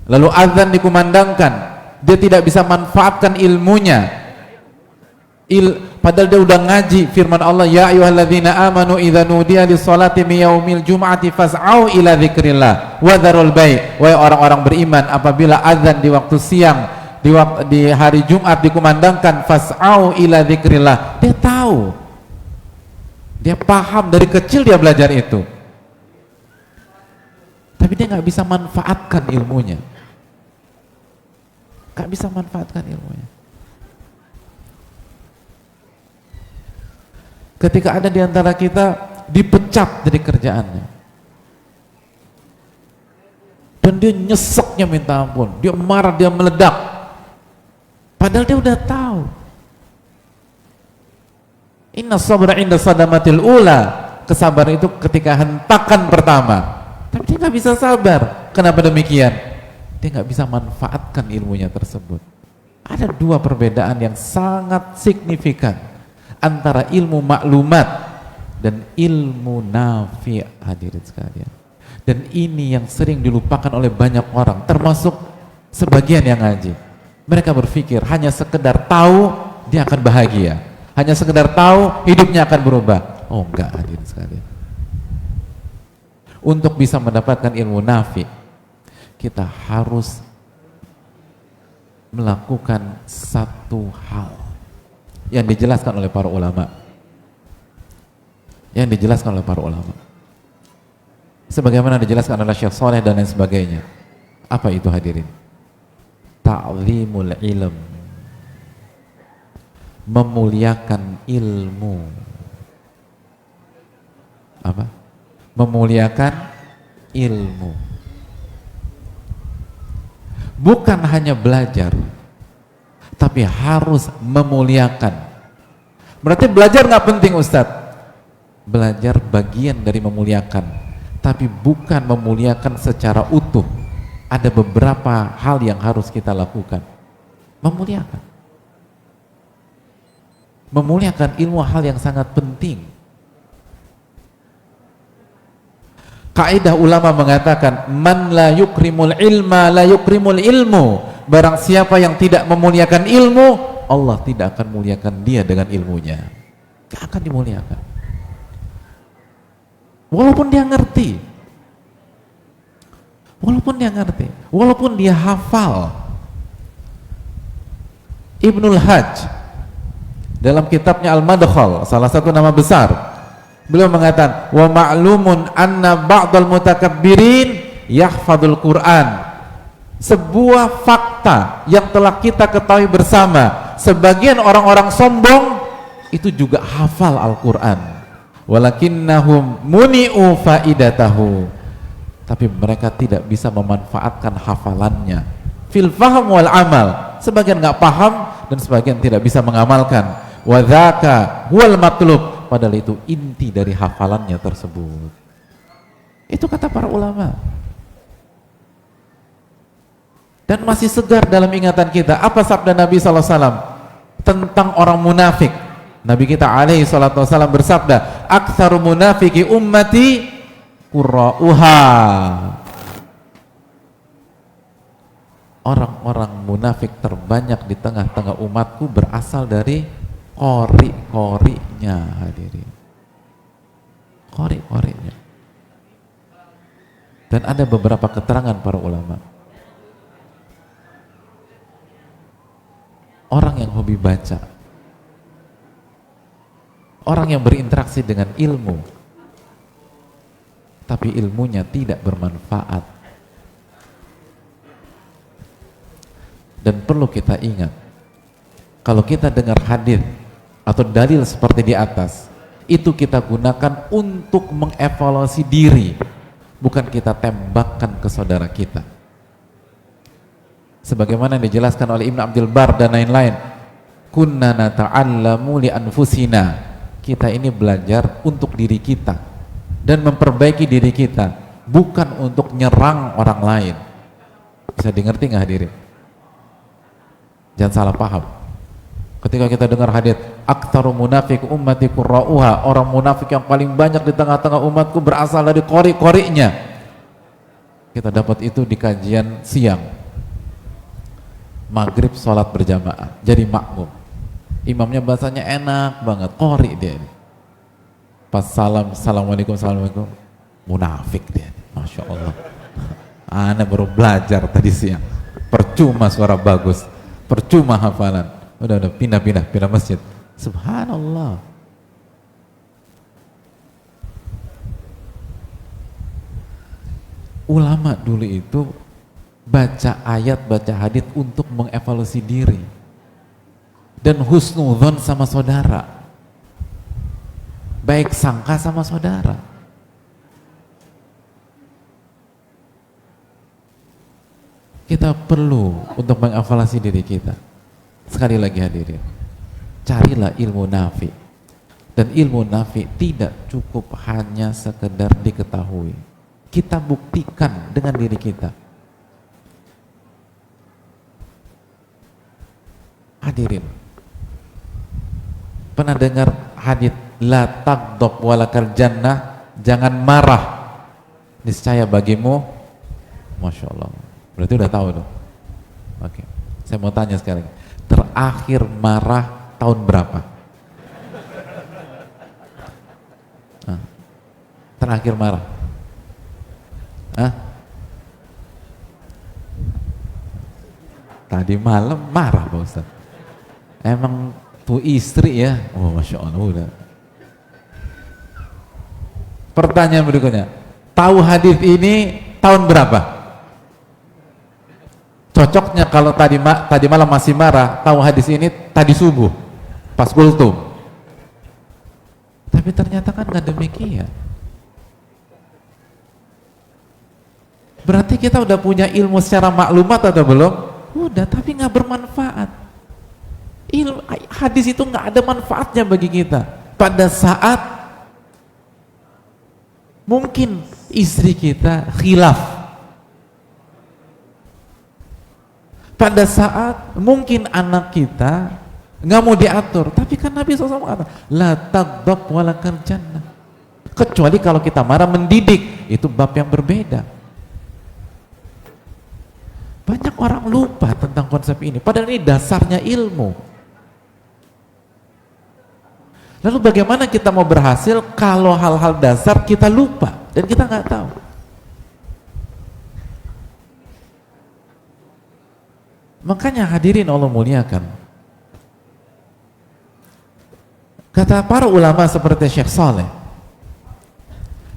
lalu azan dikumandangkan, dia tidak bisa manfaatkan ilmunya. Padahal dia udah ngaji firman Allah, ya ayyuhalladzina amanu idza nudiya lis-salati min yaumil jum'ati fas'au ila dzikrillah wa dzarul bai'. Wahai orang-orang beriman, apabila azan di waktu siang di hari Jumat dikumandangkan, fas'au ila dzikrillah. Dia tahu. Dia paham, dari kecil dia belajar itu. Tapi dia nggak bisa manfaatkan ilmunya. Nggak bisa manfaatkan ilmunya. Ketika ada di antara kita dipecat dari kerjaannya, dan dia nyeseknya minta ampun, dia marah, dia meledak, padahal dia udah tahu. Inna sabra inda sadamatil ula, kesabaran itu ketika hentakan pertama. Tapi dia nggak bisa sabar. Kenapa demikian? Dia nggak bisa manfaatkan ilmunya tersebut. Ada dua perbedaan yang sangat signifikan antara ilmu maklumat dan ilmu nafi', hadirin sekalian. Dan ini yang sering dilupakan oleh banyak orang, termasuk sebagian yang ngaji. Mereka berpikir hanya sekedar tahu dia akan bahagia, hanya sekedar tahu hidupnya akan berubah. Oh enggak, hadirin sekalian. Untuk bisa mendapatkan ilmu nafi', kita harus melakukan satu hal yang dijelaskan oleh para ulama. sebagaimana dijelaskan oleh Syekh Saleh dan lain sebagainya. Apa itu hadirin? Ta'zimul ilm, memuliakan ilmu. Apa? Memuliakan ilmu. Bukan hanya belajar, tapi harus memuliakan. Berarti belajar nggak penting Ustadz? Belajar bagian dari memuliakan, tapi bukan memuliakan secara utuh. Ada beberapa hal yang harus kita lakukan. Memuliakan. Memuliakan ilmu hal yang sangat penting. Kaidah ulama mengatakan, man la yukrimul ilma la yukrimul ilmu. Barang siapa yang tidak memuliakan ilmu, Allah tidak akan muliakan dia dengan ilmunya. Tidak akan dimuliakan. Walaupun dia ngerti. Walaupun dia ngerti. Walaupun dia hafal. Ibnul Hajj dalam kitabnya Al-Madkhal, salah satu nama besar, beliau mengatakan, wa ma'lumun anna ba'dal mutakabbirin yahfadzul Qur'an. Sebuah fakta yang telah kita ketahui bersama, sebagian orang-orang sombong itu juga hafal Al-Qur'an. Walakinnahum muni'u faidatahu. Tapi mereka tidak bisa memanfaatkan hafalannya. Fil fahm wal amal. Sebagian nggak paham dan sebagian tidak bisa mengamalkan. Wa dzaka huwal matlub. Padahal itu inti dari hafalannya tersebut. Itu kata para ulama. Dan masih segar dalam ingatan kita. Apa sabda Nabi SAW tentang orang munafik? Nabi kita alaihi salatu wasallam bersabda, aktsaru munafiki ummati qurra'uha. Orang-orang munafik terbanyak di tengah-tengah umatku berasal dari qori-qorinya, hadirin. Qori-qorinya. Dan ada beberapa keterangan para ulama. Orang yang hobi baca, orang yang berinteraksi dengan ilmu, tapi ilmunya tidak bermanfaat. Dan perlu kita ingat, kalau kita dengar hadis atau dalil seperti di atas, itu kita gunakan untuk mengevaluasi diri, bukan kita tembakkan ke saudara kita. Sebagaimana dijelaskan oleh Ibn Abdul Bar dan lain-lain, kunna nata'allamu li anfusina. Kita ini belajar untuk diri kita dan memperbaiki diri kita, bukan untuk nyerang orang lain. Bisa dimengerti nggak hadirin? Jangan salah paham. Ketika kita dengar hadis aktaru munafik ummati qurra'uha, orang munafik yang paling banyak di tengah-tengah umatku berasal dari qori-qorinya. Kita dapat itu di kajian siang. Maghrib sholat berjamaah, jadi makmum. Imamnya bahasanya enak banget, qori dia ini. Pas salam, assalamualaikum, assalamualaikum, munafik dia, masya Allah. Ana baru belajar tadi siang, percuma suara bagus, percuma hafalan, udah pindah masjid. Subhanallah. Ulama dulu itu baca ayat, baca hadis untuk mengevaluasi diri dan husnudzon sama saudara, baik sangka sama saudara. Kita perlu untuk mengevaluasi diri kita. Sekali lagi hadirin, carilah ilmu nafi. Dan ilmu nafi tidak cukup hanya sekedar diketahui, kita buktikan dengan diri kita. Hadirin, pernah dengar hadits la taghdab walakal jannah, jangan marah, niscaya bagimu, masya Allah. Berarti udah tahu dong. Oke, saya mau tanya sekarang, terakhir marah tahun berapa? Terakhir marah? Tadi malam marah Pak Ustaz. Emang tuh istri ya? Oh masya Allah udah. Pertanyaan berikutnya, tahu hadis ini tahun berapa? Cocoknya kalau tadi malam masih marah, tahu hadis ini tadi subuh pas kultum. Tapi ternyata kan nggak demikian. Berarti kita udah punya ilmu secara maklumat atau belum? Udah, tapi nggak bermanfaat. Hadis itu nggak ada manfaatnya bagi kita. Pada saat mungkin istri kita khilaf, pada saat mungkin anak kita nggak mau diatur, tapi kan Nabi SAW mengatakan la taghdab walakal jannah, kecuali kalau kita marah mendidik, itu bab yang berbeda. Banyak orang lupa tentang konsep ini, padahal ini dasarnya ilmu. Lalu bagaimana kita mau berhasil kalau hal-hal dasar kita lupa dan kita nggak tahu? Makanya hadirin Allah muliakan, kata para ulama seperti Syekh Saleh,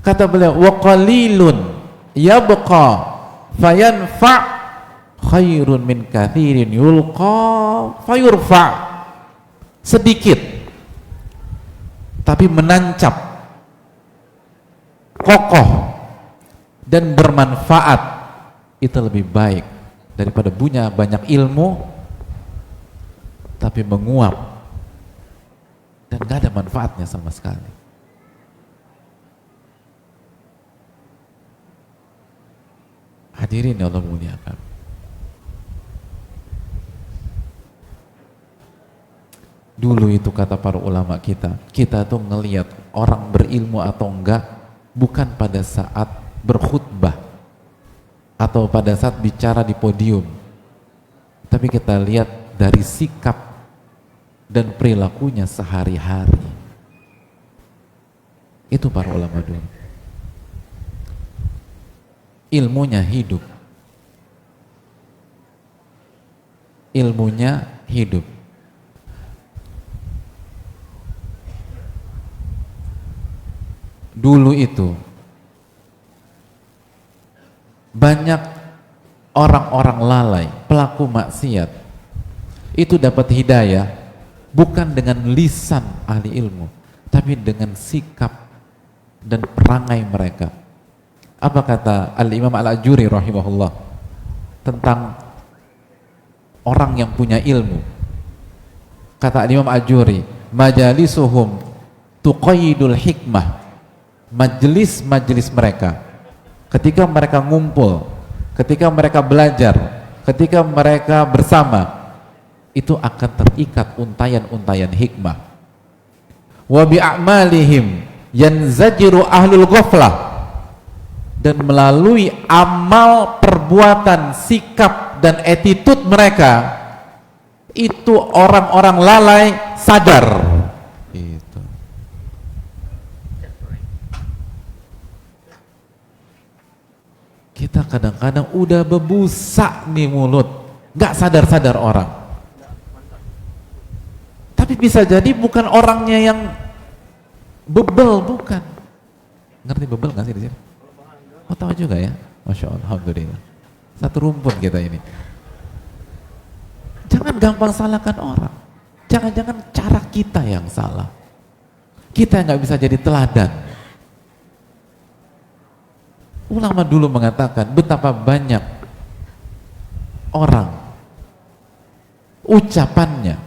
kata beliau, wa qalilun yabqa fayanfa khairun min kathirin yulqa fayurfa. Sedikit tapi menancap, kokoh dan bermanfaat, itu lebih baik daripada punya banyak ilmu tapi menguap dan gak ada manfaatnya sama sekali. Hadirin ya Allah muliakan, dulu itu kata para ulama kita tuh ngelihat orang berilmu atau enggak bukan pada saat berkhutbah atau pada saat bicara di podium, tapi kita lihat dari sikap dan perilakunya sehari-hari. Itu para ulama dulu. Ilmunya hidup. Ilmunya hidup. Dulu itu banyak orang-orang lalai, pelaku maksiat itu dapat hidayah bukan dengan lisan ahli ilmu, tapi dengan sikap dan perangai mereka. Apa kata Al-Imam Al-Ajuri rahimahullah tentang orang yang punya ilmu? Kata Al-Imam Al-Ajuri, majalisuhum tuqayyidul hikmah. Majelis-majelis mereka, ketika mereka ngumpul, ketika mereka belajar, ketika mereka bersama, itu akan terikat untayan-untayan hikmah. Wa bi'amalihim yanzajiru ahlul ghaflah, dan melalui amal, perbuatan, sikap dan attitude mereka, itu orang-orang lalai sadar. Kita kadang-kadang udah bebusak nih mulut, nggak sadar-sadar orang. Tapi bisa jadi bukan orangnya yang bebel, bukan. Ngerti bebel nggak sih di sini? Oh tahu juga ya, masya Allah, alhamdulillah. Satu rumpun kita ini. Jangan gampang salahkan orang. Jangan-jangan cara kita yang salah. Kita yang nggak bisa jadi teladan. Ulama dulu mengatakan betapa banyak orang ucapannya,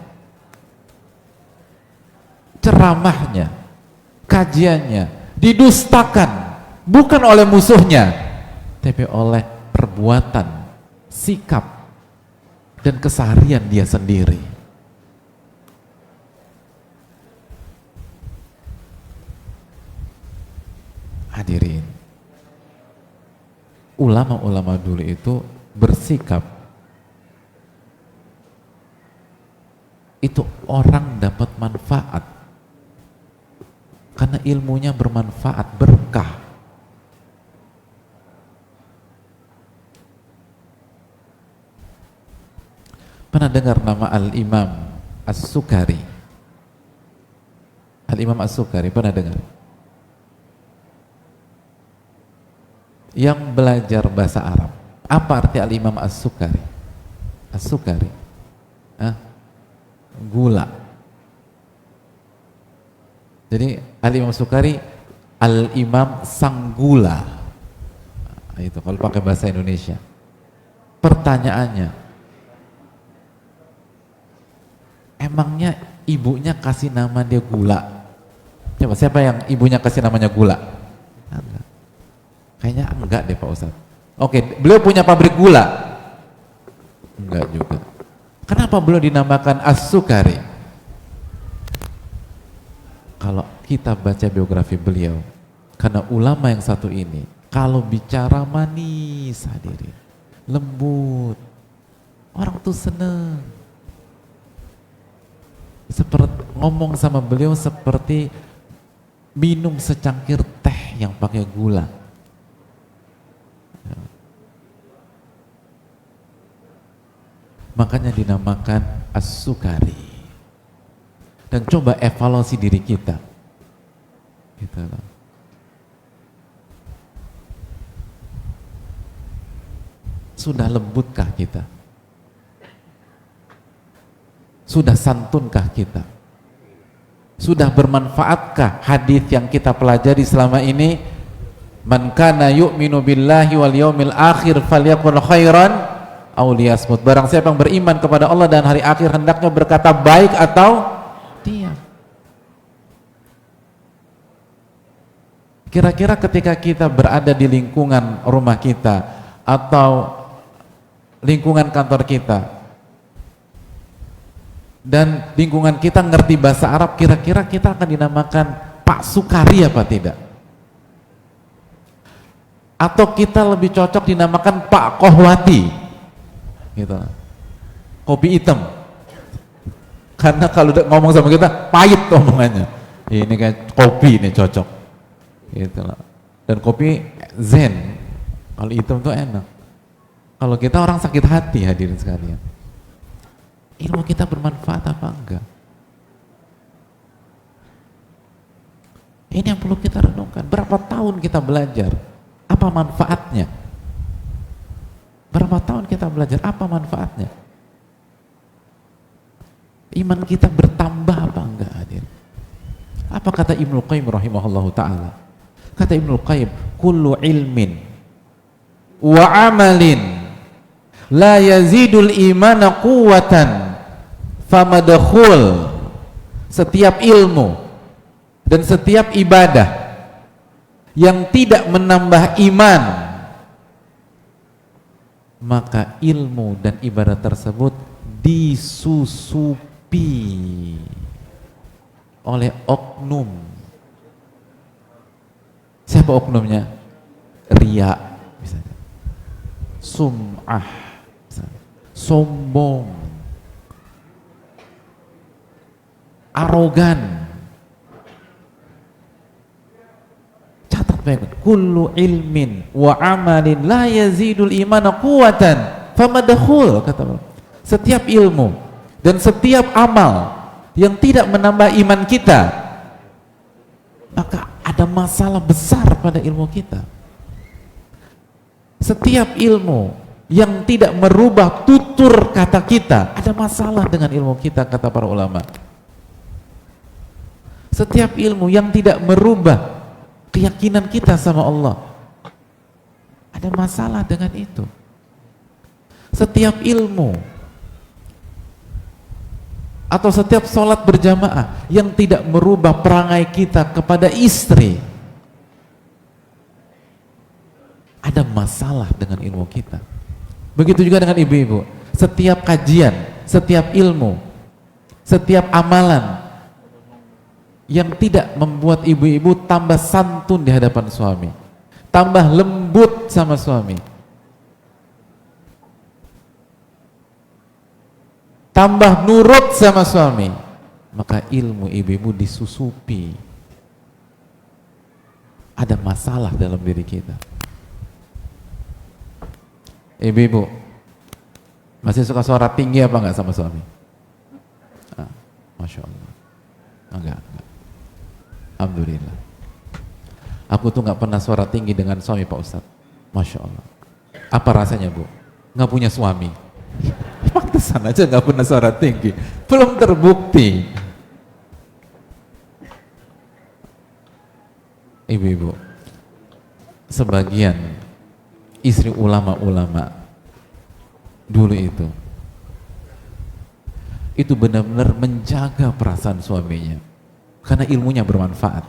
ceramahnya, kajiannya didustakan bukan oleh musuhnya, tapi oleh perbuatan, sikap dan keseharian dia sendiri. Hadirin, ulama-ulama dulu itu bersikap, itu orang dapat manfaat karena ilmunya bermanfaat, berkah. Pernah dengar nama Al-Imam As-Sukari? Al-Imam As-Sukari pernah dengar? yang belajar bahasa Arab. Apa arti Al-Imam As-Sukari? As-Sukari, gula. Jadi Al-Imam As-Sukari, Al-Imam sang gula. Itu kalau pakai bahasa Indonesia. Pertanyaannya, emangnya ibunya kasih nama dia gula? Coba siapa yang ibunya kasih namanya gula? Enggak. Kayaknya enggak deh Pak Ustadz. Oke, beliau punya pabrik gula? Enggak juga. Kenapa beliau dinamakan As-Sukari? Kalau kita baca biografi beliau, karena ulama yang satu ini, kalau bicara manis hadirin, lembut, orang tuh seneng. Seperti ngomong sama beliau seperti minum secangkir teh yang pakai gula. Makanya dinamakan As-Sukari. Dan coba evaluasi diri kita. Gitu loh. Sudah lembutkah kita? Sudah santunkah kita? Sudah bermanfaatkah hadis yang kita pelajari selama ini? Man kana yu'minu billahi wal yaumil akhir falyaqul khairan aw liyasmut. Barang siapa yang beriman kepada Allah dan hari akhir, hendaknya berkata baik atau diam. Kira-kira ketika kita berada di lingkungan rumah kita atau lingkungan kantor kita dan lingkungan kita ngerti bahasa Arab, kira-kira kita akan dinamakan Pak Sukari apa tidak? Atau kita lebih cocok dinamakan Pak Kohwati gitu, kopi hitam, karena kalau ngomong sama kita pahit omongannya. Ini kayak kopi ini cocok gitu loh. Dan kopi zen, kalau hitam tuh enak. Kalau kita orang sakit hati hadirin sekalian, ilmu kita bermanfaat apa enggak? Ini yang perlu kita renungkan. Berapa tahun kita belajar? Apa manfaatnya? Berapa tahun kita belajar? Apa manfaatnya? Iman kita bertambah apa enggak hadirin? Apa kata Ibnu Qayyim rahimahullahu ta'ala? Kata Ibnu Qayyim, kullu ilmin wa amalin la yazidul imana quwwatan famadkhul. Setiap ilmu dan setiap ibadah yang tidak menambah iman, maka ilmu dan ibadah tersebut disusupi oleh oknum. Siapa oknumnya? Riya misalnya, sum'ah misalnya, sombong, arogan. Catat baik, kullu ilmin wa amalin la yazidul imana quwwatan famadkhul, kata Allah. Setiap ilmu dan setiap amal yang tidak menambah iman kita, maka ada masalah besar pada ilmu kita. Setiap ilmu yang tidak merubah tutur kata kita, ada masalah dengan ilmu kita, kata para ulama. Setiap ilmu yang tidak merubah keyakinan kita sama Allah, ada masalah dengan itu. Setiap ilmu atau setiap sholat berjamaah yang tidak merubah perangai kita kepada istri, ada masalah dengan ilmu kita. Begitu juga dengan ibu-ibu. Setiap kajian, setiap ilmu, setiap amalan yang tidak membuat ibu-ibu tambah santun di hadapan suami, tambah lembut sama suami, tambah nurut sama suami, maka ilmu ibu-ibu disusupi. Ada masalah dalam diri kita. Ibu-ibu masih suka suara tinggi apa enggak sama suami? Masya Allah. Enggak. Alhamdulillah. Aku tuh nggak pernah suara tinggi dengan suami Pak Ustadz. Masya Allah. Apa rasanya Bu? Nggak punya suami? Pantesan aja nggak pernah suara tinggi. Belum terbukti. Ibu-ibu, sebagian istri ulama-ulama dulu itu benar-benar menjaga perasaan suaminya karena ilmunya bermanfaat.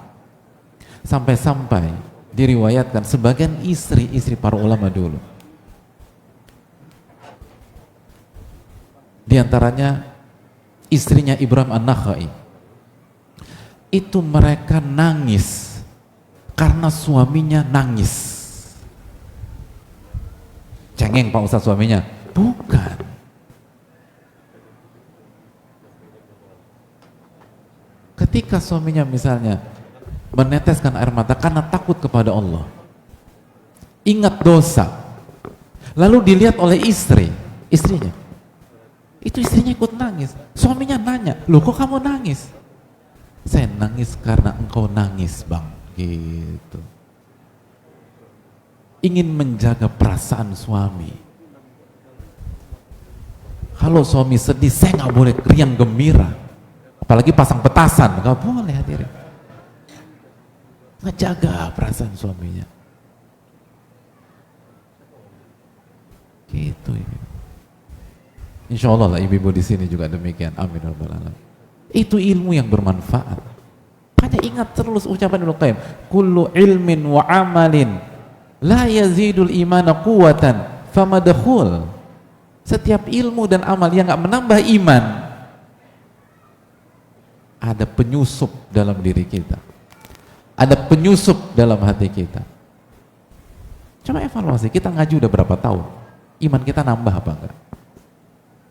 Sampai-sampai diriwayatkan sebagian istri para ulama dulu, di antaranya istrinya Ibrahim An-Nakhai, itu mereka nangis karena suaminya nangis. Cengeng Pak Ustadz suaminya? Bukan. Ketika suaminya misalnya meneteskan air mata karena takut kepada Allah, ingat dosa, lalu dilihat oleh istrinya, itu istrinya ikut nangis. Suaminya nanya, loh kok kamu nangis? Saya nangis karena engkau nangis bang, gitu. Ingin menjaga perasaan suami. Kalau suami sedih, saya nggak boleh riang gembira, apalagi pasang petasan, nggak boleh hadirin. Ngejaga perasaan suaminya, gitu ya. Insya Allah lah ibu-ibu di sini juga demikian. Amin ya rabbal alamin. Itu ilmu yang bermanfaat. Hanya ingat terus ucapan Ibnu Qayyim, kullu ilmin wa amalin la yazidul imana quwwatan famadkhul. Setiap ilmu dan amal yang nggak menambah iman, ada penyusup dalam diri kita, ada penyusup dalam hati kita. Coba evaluasi, kita ngaji udah berapa tahun, iman kita nambah apa enggak?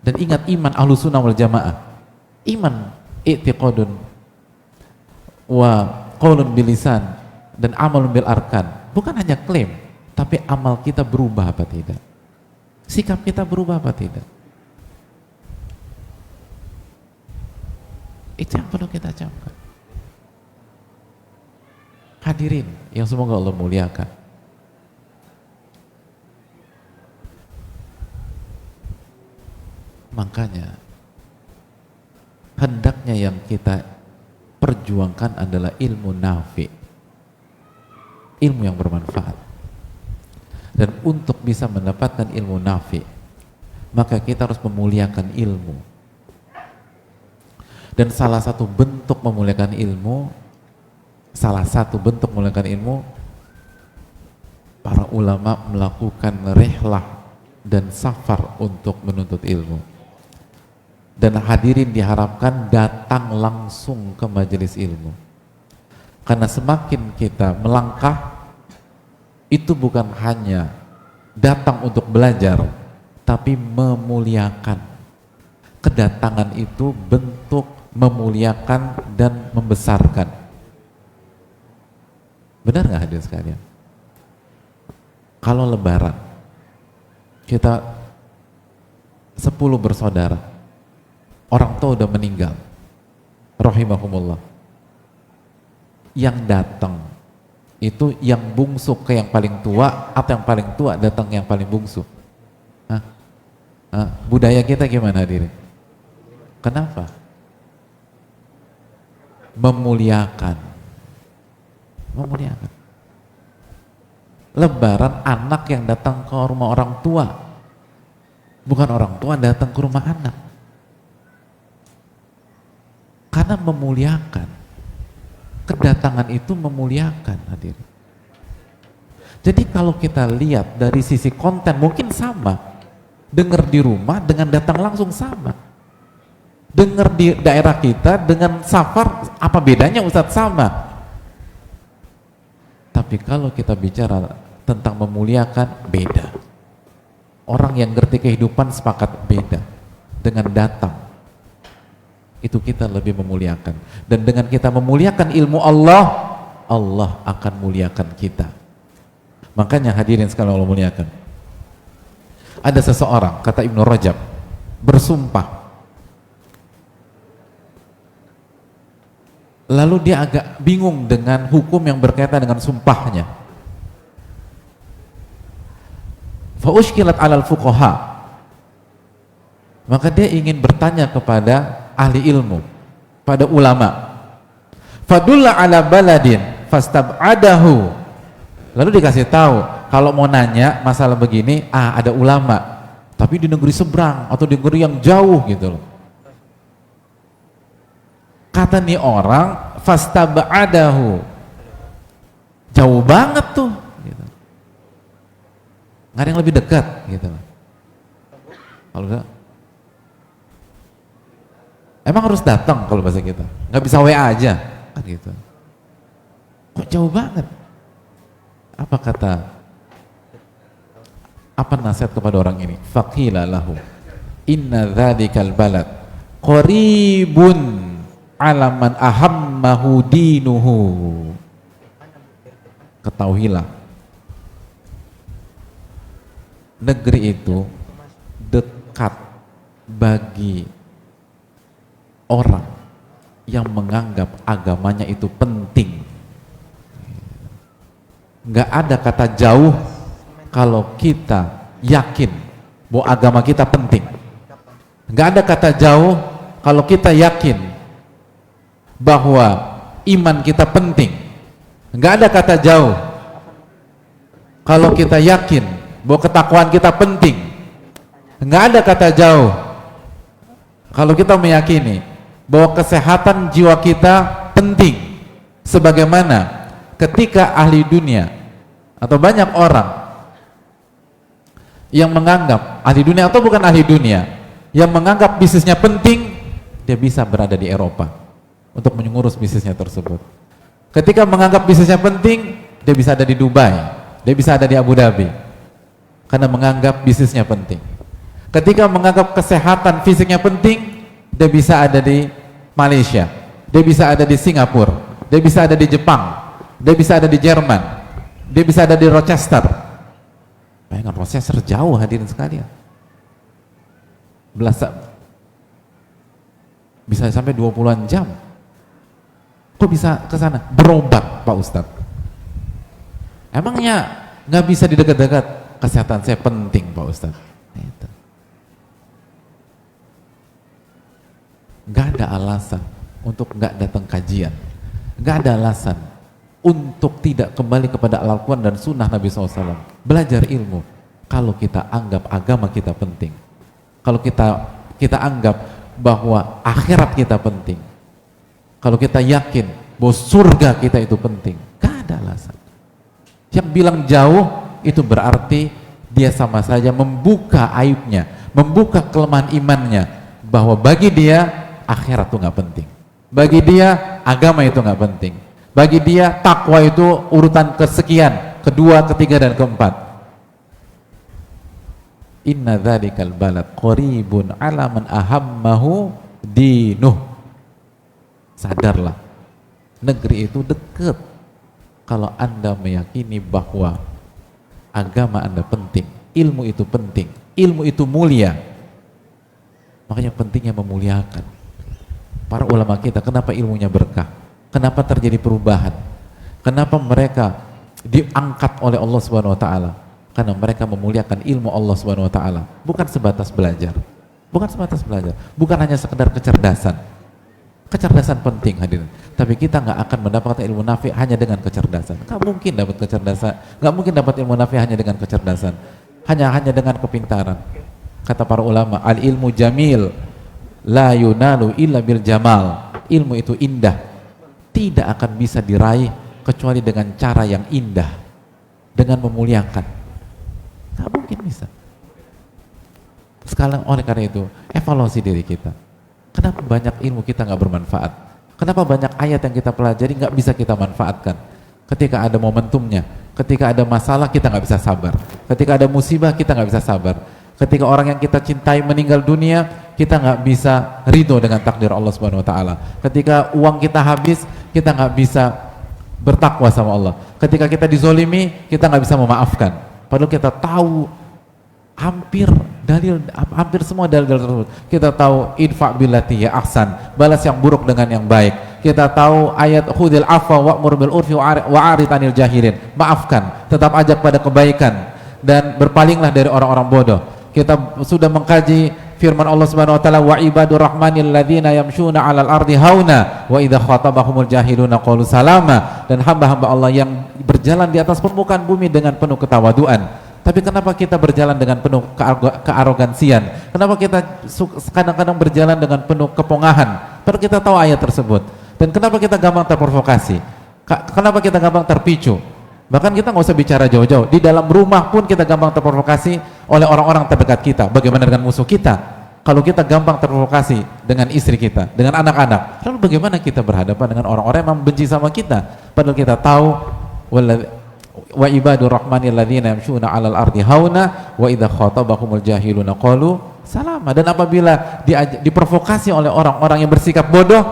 Dan ingat, iman Ahlus Sunnah wal Jamaah, iman i'tiqadun wa qaulun bil lisan dan amalun bil arkan, bukan hanya klaim, tapi amal kita berubah apa tidak, sikap kita berubah apa tidak. Itu yang perlu kita camkan. Hadirin yang semoga Allah muliakan, makanya hendaknya yang kita perjuangkan adalah ilmu nafi, ilmu yang bermanfaat. Dan untuk bisa mendapatkan ilmu nafi, maka kita harus memuliakan ilmu. Dan salah satu bentuk memuliakan ilmu, para ulama melakukan rihlah dan safar untuk menuntut ilmu. Dan hadirin diharapkan datang langsung ke majelis ilmu, karena semakin kita melangkah, itu bukan hanya datang untuk belajar, tapi memuliakan. Kedatangan itu bentuk memuliakan dan membesarkan. Benar nggak hadirin sekalian? Kalau lebaran kita 10 bersaudara, orang tua udah meninggal, rahimahumullah, yang datang itu yang bungsu ke yang paling tua atau yang paling tua datang yang paling bungsu? Budaya kita gimana hadirin? Kenapa? Memuliakan. Lebaran anak yang datang ke rumah orang tua, bukan orang tua datang ke rumah anak. Karena memuliakan. Kedatangan itu memuliakan hadirin. Jadi kalau kita lihat dari sisi konten mungkin sama, dengar di rumah dengan datang langsung sama. Dengar di daerah kita dengan safar, apa bedanya Ustadz? Sama. Tapi kalau kita bicara tentang memuliakan, beda. Orang yang ngerti kehidupan sepakat beda. Dengan datang, itu kita lebih memuliakan. Dan dengan kita memuliakan ilmu Allah, Allah akan muliakan kita. Makanya hadirin sekalian Allah muliakan, ada seseorang, kata Ibnu Rajab, bersumpah, lalu dia agak bingung dengan hukum yang berkaitan dengan sumpahnya. fa ushkilat 'alal fuqaha, maka dia ingin bertanya kepada ahli ilmu, pada ulama. Fadulla 'ala baladin fastab'adahu, lalu dikasih tahu kalau mau nanya masalah begini, ada ulama tapi di negeri seberang atau di negeri yang jauh gitu loh. Kata nih orang, fastab'adahu, jauh banget tuh gitu. Nggak ada yang lebih dekat gitu loh. Kalau enggak, emang harus datang kalau bahasa kita, nggak bisa WA aja kan gitu. Kok jauh banget? Apa nasihat kepada orang ini? Faqila lahu inna dzadzikal balad qaribun ala man ahammahu dinuhu. Ketahuilah, negeri itu dekat bagi orang yang menganggap agamanya itu penting. Nggak ada kata jauh kalau kita yakin bahwa agama kita penting. Nggak ada kata jauh kalau kita yakin bahwa iman kita penting. Nggak ada kata jauh kalau kita yakin bahwa ketakwaan kita penting. Nggak ada kata jauh kalau kita meyakini bahwa kesehatan jiwa kita penting. Sebagaimana ketika ahli dunia atau banyak orang yang menganggap, ahli dunia atau bukan ahli dunia, yang menganggap bisnisnya penting, dia bisa berada di Eropa untuk mengurus bisnisnya tersebut. Ketika menganggap bisnisnya penting, dia bisa ada di Dubai, dia bisa ada di Abu Dhabi, karena menganggap bisnisnya penting. Ketika menganggap kesehatan fisiknya penting, dia bisa ada di Malaysia, dia bisa ada di Singapura, dia bisa ada di Jepang, dia bisa ada di Jerman, dia bisa ada di Rochester. Bayangkan, Rochester jauh hadirin sekalian, bisa sampai 20-an jam. Kok bisa ke sana? Berobat Pak Ustadz. Emangnya nggak bisa di dekat-dekat? Kesehatan saya penting Pak Ustadz. Itu. Nggak ada alasan untuk nggak datang kajian. Nggak ada alasan untuk tidak kembali kepada Al-Quran dan Sunnah Nabi SAW. Belajar ilmu kalau kita anggap agama kita penting. Kalau kita anggap bahwa akhirat kita penting. Kalau kita yakin bahwa surga kita itu penting, gak ada alasan. Yang bilang jauh itu berarti dia sama saja membuka aibnya, membuka kelemahan imannya, bahwa bagi dia akhirat itu gak penting, bagi dia agama itu gak penting, bagi dia takwa itu urutan kesekian, kedua, ketiga, dan keempat. Inna dzalikal balad qaribun ala man ahammahu dinuh. Sadarlah, negeri itu dekat kalau Anda meyakini bahwa agama Anda penting, ilmu itu penting, ilmu itu mulia. Makanya pentingnya memuliakan para ulama kita. Kenapa ilmunya berkah? Kenapa terjadi perubahan? Kenapa mereka diangkat oleh Allah Subhanahu wa taala? Karena mereka memuliakan ilmu Allah Subhanahu wa taala, bukan sebatas belajar. Bukan sebatas belajar, bukan hanya sekedar kecerdasan. Kecerdasan penting hadirin, tapi kita nggak akan mendapatkan ilmu nafi hanya dengan kecerdasan. Nggak mungkin dapat kecerdasan, nggak mungkin dapat ilmu nafi hanya dengan kecerdasan, hanya dengan kepintaran. Kata para ulama, al ilmu jamil la yunalu illa bil jamal. Ilmu itu indah, tidak akan bisa diraih kecuali dengan cara yang indah, dengan memuliakan. Nggak mungkin bisa. Sekarang oleh karena itu evaluasi diri kita. Kenapa banyak ilmu kita nggak bermanfaat? Kenapa banyak ayat yang kita pelajari nggak bisa kita manfaatkan? Ketika ada momentumnya, ketika ada masalah kita nggak bisa sabar, ketika ada musibah kita nggak bisa sabar, ketika orang yang kita cintai meninggal dunia kita nggak bisa ridho dengan takdir Allah Subhanahu Wa Taala, ketika uang kita habis kita nggak bisa bertakwa sama Allah, ketika kita dizolimi kita nggak bisa memaafkan, padahal kita tahu hampir semua dalil tersebut. Kita tahu idfa billati ya ahsan, balas yang buruk dengan yang baik. Kita tahu ayat khudil afwa wa'mur bil urfi wa arid anil jahilin, maafkan, tetap ajak pada kebaikan dan berpalinglah dari orang-orang bodoh. Kita sudah mengkaji firman Allah Subhanahu wa taala, wa ibadur rahmanil ladzina yamshuna 'alal ardi hauna wa idza khatabahumul jahiluna qalu salama, dan hamba-hamba Allah yang berjalan di atas permukaan bumi dengan penuh ketawaduan. Tapi kenapa kita berjalan dengan penuh kearogansian? Kenapa kita kadang-kadang berjalan dengan penuh kepongahan? Padahal kita tahu ayat tersebut. Dan kenapa kita gampang terprovokasi? Kenapa kita gampang terpicu? Bahkan kita nggak usah bicara jauh-jauh. Di dalam rumah pun kita gampang terprovokasi oleh orang-orang terdekat kita. Bagaimana dengan musuh kita? Kalau kita gampang terprovokasi dengan istri kita, dengan anak-anak, lalu bagaimana kita berhadapan dengan orang-orang yang membenci sama kita? Padahal kita tahu wa ibadur rahmanil ladzina yamshuna 'alal ardi hauna wa idza khatabahumul jahiluna qalu salama. Dan apabila diprovokasi oleh orang-orang yang bersikap bodoh,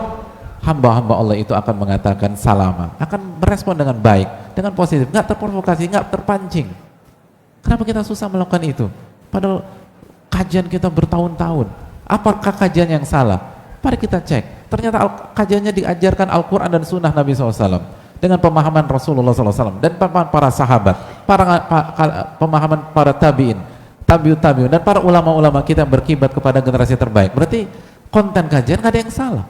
hamba-hamba Allah itu akan mengatakan salama, akan merespon dengan baik, dengan positif, nggak terprovokasi, nggak terpancing. Kenapa kita susah melakukan itu? Padahal kajian kita bertahun-tahun. Apakah kajian yang salah? Mari kita cek. Ternyata kajiannya diajarkan Al-Quran dan Sunnah Nabi SAW dengan pemahaman Rasulullah SAW dan pemahaman para sahabat, pemahaman para tabi'in, tabi'ut, dan para ulama-ulama kita yang berkibat kepada generasi terbaik. Berarti konten kajian nggak ada yang salah.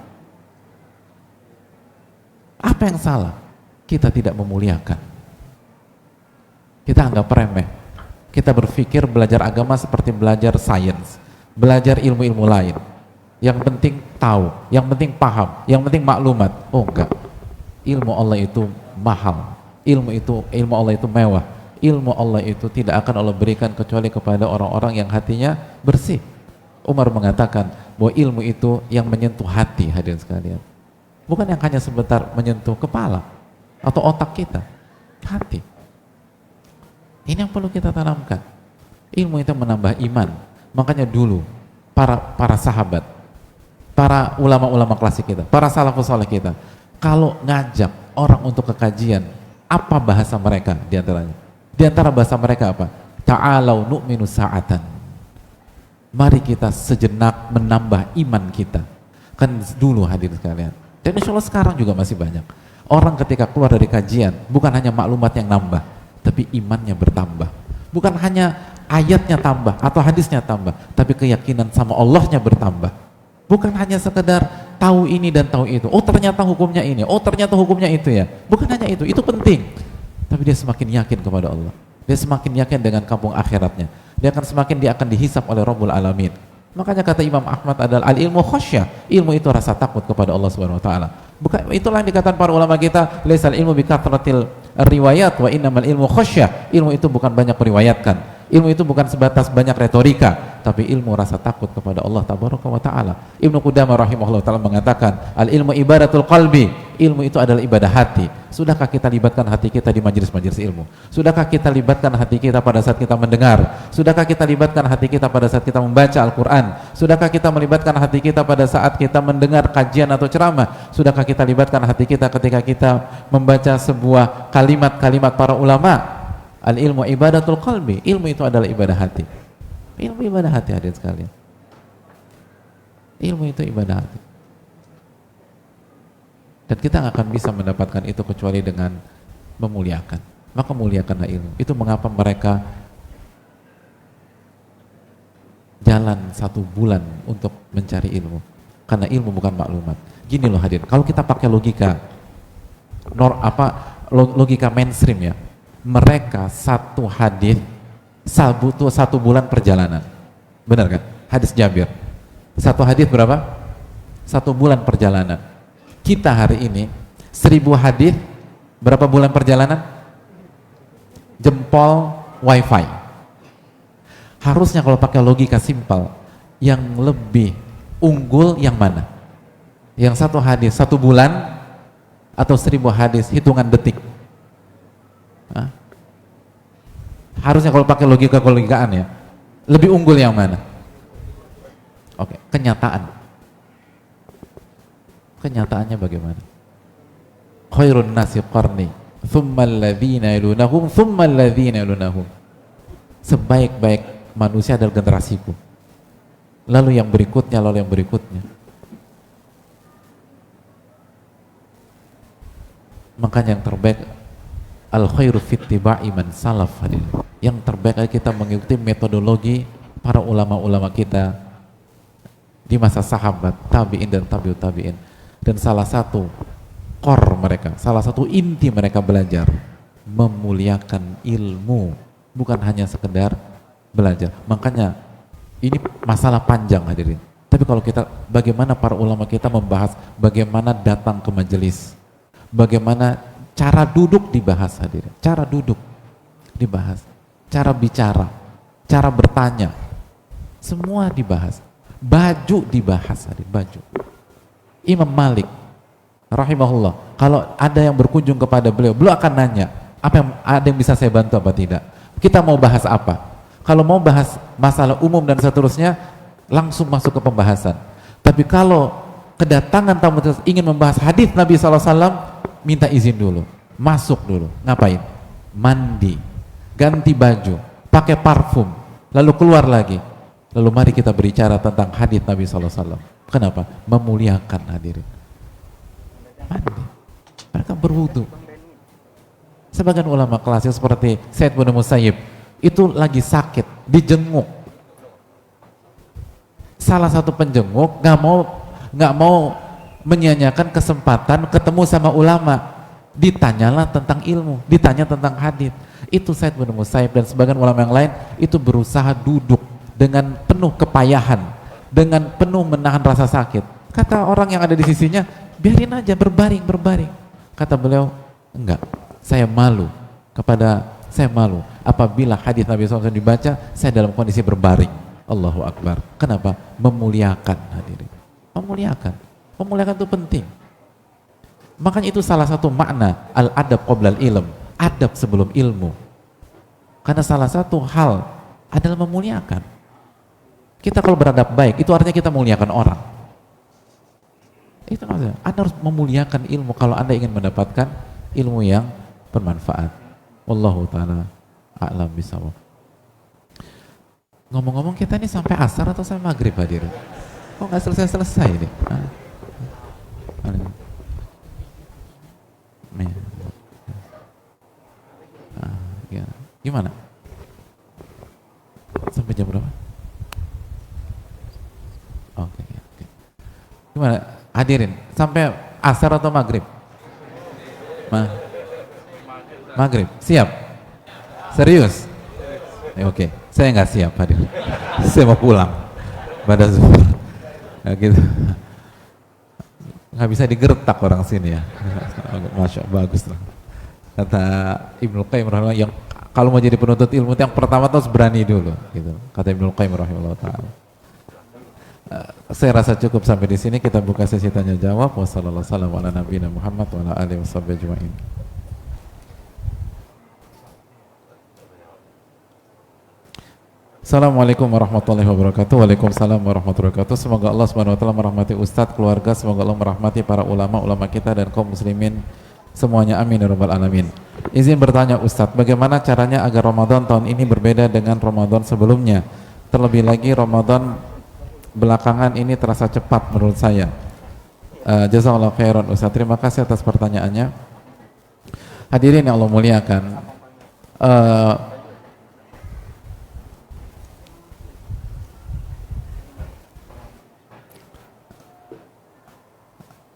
Apa yang salah? Kita tidak memuliakan. Kita anggap remeh. Kita berpikir belajar agama seperti belajar sains, belajar ilmu-ilmu lain. Yang penting tahu, yang penting paham, yang penting maklumat. Oh enggak. Ilmu Allah itu mahal. Ilmu Allah itu mewah. Ilmu Allah itu tidak akan Allah berikan kecuali kepada orang-orang yang hatinya bersih. Umar mengatakan bahwa ilmu itu yang menyentuh hati, hadirin sekalian. Bukan yang hanya sebentar menyentuh kepala atau otak kita, hati. Ini yang perlu kita tanamkan. Ilmu itu menambah iman. Makanya dulu para sahabat, para ulama-ulama klasik kita, para salafus saleh kita, kalau ngajak orang untuk ke kajian, apa bahasa mereka di antaranya? Di antara bahasa mereka apa? Ta'alau nu'minu sa'atan. Mari kita sejenak menambah iman kita. Kan dulu hadirin sekalian. Dan insya Allah sekarang juga masih banyak. Orang ketika keluar dari kajian, bukan hanya maklumat yang nambah, tapi imannya bertambah. Bukan hanya ayatnya tambah atau hadisnya tambah, tapi keyakinan sama Allahnya bertambah. Bukan hanya sekedar tahu ini dan tahu itu. Oh ternyata hukumnya ini, oh ternyata hukumnya itu ya. Bukan hanya itu penting. Tapi dia semakin yakin kepada Allah. Dia semakin yakin dengan kampung akhiratnya. Dia akan dihisap oleh Rabbul Alamin. Makanya kata Imam Ahmad adalah al-ilmu khasyah. Ilmu itu rasa takut kepada Allah Subhanahu wa taala. Bukan, itulah yang dikatakan para ulama kita, laisal ilmu bi kathratil riwayat wa innamal ilmu khasyah. Ilmu itu bukan banyak meriwayatkan. Ilmu itu bukan sebatas banyak retorika, tapi ilmu rasa takut kepada Allah Tabaraka wa taala. Ibnu Qudamah rahimahullah taala mengatakan, al-ilmu ibadatul qalbi. Ilmu itu adalah ibadah hati. Sudahkah kita libatkan hati kita di majelis-majelis ilmu? Sudahkah kita libatkan hati kita pada saat kita mendengar? Sudahkah kita libatkan hati kita pada saat kita membaca Al-Quran? Sudahkah kita melibatkan hati kita pada saat kita mendengar kajian atau ceramah? Sudahkah kita libatkan hati kita ketika kita membaca sebuah kalimat-kalimat para ulama? Al-ilmu ibadatul qalbi. Ilmu itu adalah ibadah hati. Ilmu ibadah hati, hadirin sekalian. Ilmu itu ibadah hati. Dan kita nggak akan bisa mendapatkan itu kecuali dengan memuliakan. Maka muliakanlah ilmu. Itu mengapa mereka jalan 1 bulan untuk mencari ilmu. Karena ilmu bukan maklumat. Gini loh hadirin, kalau kita pakai logika logika mainstream ya, mereka 1 hadis butuh 1 bulan perjalanan. Benar kan? Hadis Jabir. 1 hadis berapa? 1 bulan perjalanan. Kita hari ini 1000 hadis berapa bulan perjalanan? Jempol wifi. Harusnya kalau pakai logika simpel, yang lebih unggul yang mana? Yang 1 hadis 1 bulan atau 1000 hadis hitungan detik? Hah? Harusnya kalau pakai logika-logikaan ya, lebih unggul yang mana? Oke, kenyataannya bagaimana? Khairun nasi qarni thumma alladhina yalunahum thumma alladhina yalunahum. Sebaik-baik manusia adalah generasiku, lalu yang berikutnya, lalu yang berikutnya. Makanya yang terbaik al khairu fi ittiba'i man salaf. Yang terbaik adalah kita mengikuti metodologi para ulama-ulama kita di masa sahabat, tabi'in dan tabi'ut tabi'in. Dan salah satu core mereka, salah satu inti mereka belajar, memuliakan ilmu, bukan hanya sekedar belajar. Makanya ini masalah panjang hadirin. Tapi kalau kita, bagaimana para ulama kita membahas bagaimana datang ke majelis, bagaimana cara duduk dibahas hadirin, cara duduk dibahas, cara bicara, cara bertanya, semua dibahas. Baju dibahas hadirin, baju. Imam Malik rahimahullah, kalau ada yang berkunjung kepada beliau akan nanya, ada yang bisa saya bantu apa tidak? Kita mau bahas apa? Kalau mau bahas masalah umum dan seterusnya, langsung masuk ke pembahasan. Tapi kalau kedatangan tamu ingin membahas hadis Nabi SAW, minta izin dulu, masuk dulu. Ngapain? Mandi, ganti baju, pakai parfum, lalu keluar lagi. Lalu mari kita berbicara tentang hadis Nabi SAW. Kenapa? Memuliakan hadirin. Mandi. Mereka berwudu. Sebagian ulama klasik seperti Said bin Musayyib itu lagi sakit, dijenguk. Salah satu penjenguk nggak mau menyia-nyiakan kesempatan ketemu sama ulama. Ditanyalah tentang ilmu, ditanya tentang hadis. Itu Said bin Musayyib dan sebagian ulama yang lain itu berusaha duduk dengan penuh kepayahan, dengan penuh menahan rasa sakit. Kata orang yang ada di sisinya, biarin aja berbaring. Kata beliau, enggak, saya malu apabila hadis Nabi SAW dibaca, saya dalam kondisi berbaring. Allahu Akbar. Kenapa? Memuliakan hadirin. Memuliakan itu penting. Makanya itu salah satu makna al-adab qoblal ilm, adab sebelum ilmu. Karena salah satu hal adalah memuliakan. Kita kalau beradab baik, itu artinya kita memuliakan orang. Itu maksudnya. Anda harus memuliakan ilmu kalau Anda ingin mendapatkan ilmu yang bermanfaat. Wallahu ta'ala a'lam bishawab. Ngomong-ngomong, kita ini sampai asar atau sampai maghrib hadir? Kok nggak selesai ini? Gimana? Sampai jam berapa? Oke. Gimana? Hadirin, sampai asar atau maghrib? Maghrib. Siap? Serius? Oke. Saya nggak siap hadirin. Saya mau pulang pada zuhur. Nah, gitu. Nggak bisa digertak orang sini ya. Masya Allah, bagus lah. Kata Ibnu Qayyim rahimahullah, yang kalau mau jadi penuntut ilmu yang pertama harus berani dulu. Gitu. Kata Ibnu Qayyim rahimahullah ta'ala. Saya rasa cukup sampai di sini. Kita buka sesi tanya jawab. Wassalamualaikum warahmatullahi wabarakatuh. Assalamualaikum warahmatullahi wabarakatuh. Waalaikumsalam warahmatullahi wabarakatuh. Semoga Allah Subhanahu wa taala merahmati Ustadz, keluarga, semoga Allah merahmati para ulama kita dan kaum muslimin semuanya, amin ya rabbal alamin. Izin bertanya Ustadz, bagaimana caranya agar Ramadan tahun ini berbeda dengan Ramadan sebelumnya? Terlebih lagi Ramadan belakangan ini terasa cepat menurut saya. Jazakallahu khairan Ustaz. Terima kasih atas pertanyaannya. Hadirin yang Allah muliakan,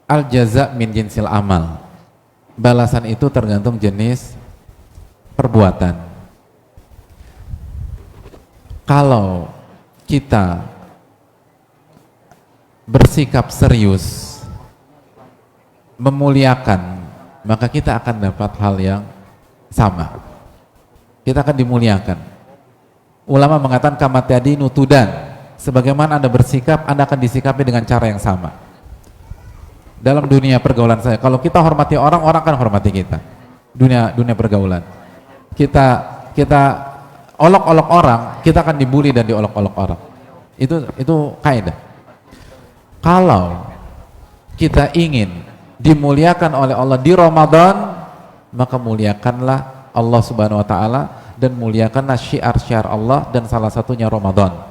al-jaza min jinsil amal. Balasan itu tergantung jenis perbuatan. Kalau kita bersikap serius, memuliakan, maka kita akan dapat hal yang sama. Kita akan dimuliakan. Ulama mengatakan kamatadinu tudan, sebagaimana Anda bersikap, Anda akan disikapi dengan cara yang sama. Dalam dunia pergaulan saya, kalau kita hormati orang, orang akan hormati kita. Dunia pergaulan. Kita olok-olok orang, kita akan dibully dan diolok-olok orang. Itu kaidah. Kalau kita ingin dimuliakan oleh Allah di Ramadan, maka muliakanlah Allah Subhanahu wa taala dan muliakanlah syiar-syiar Allah, dan salah satunya Ramadan.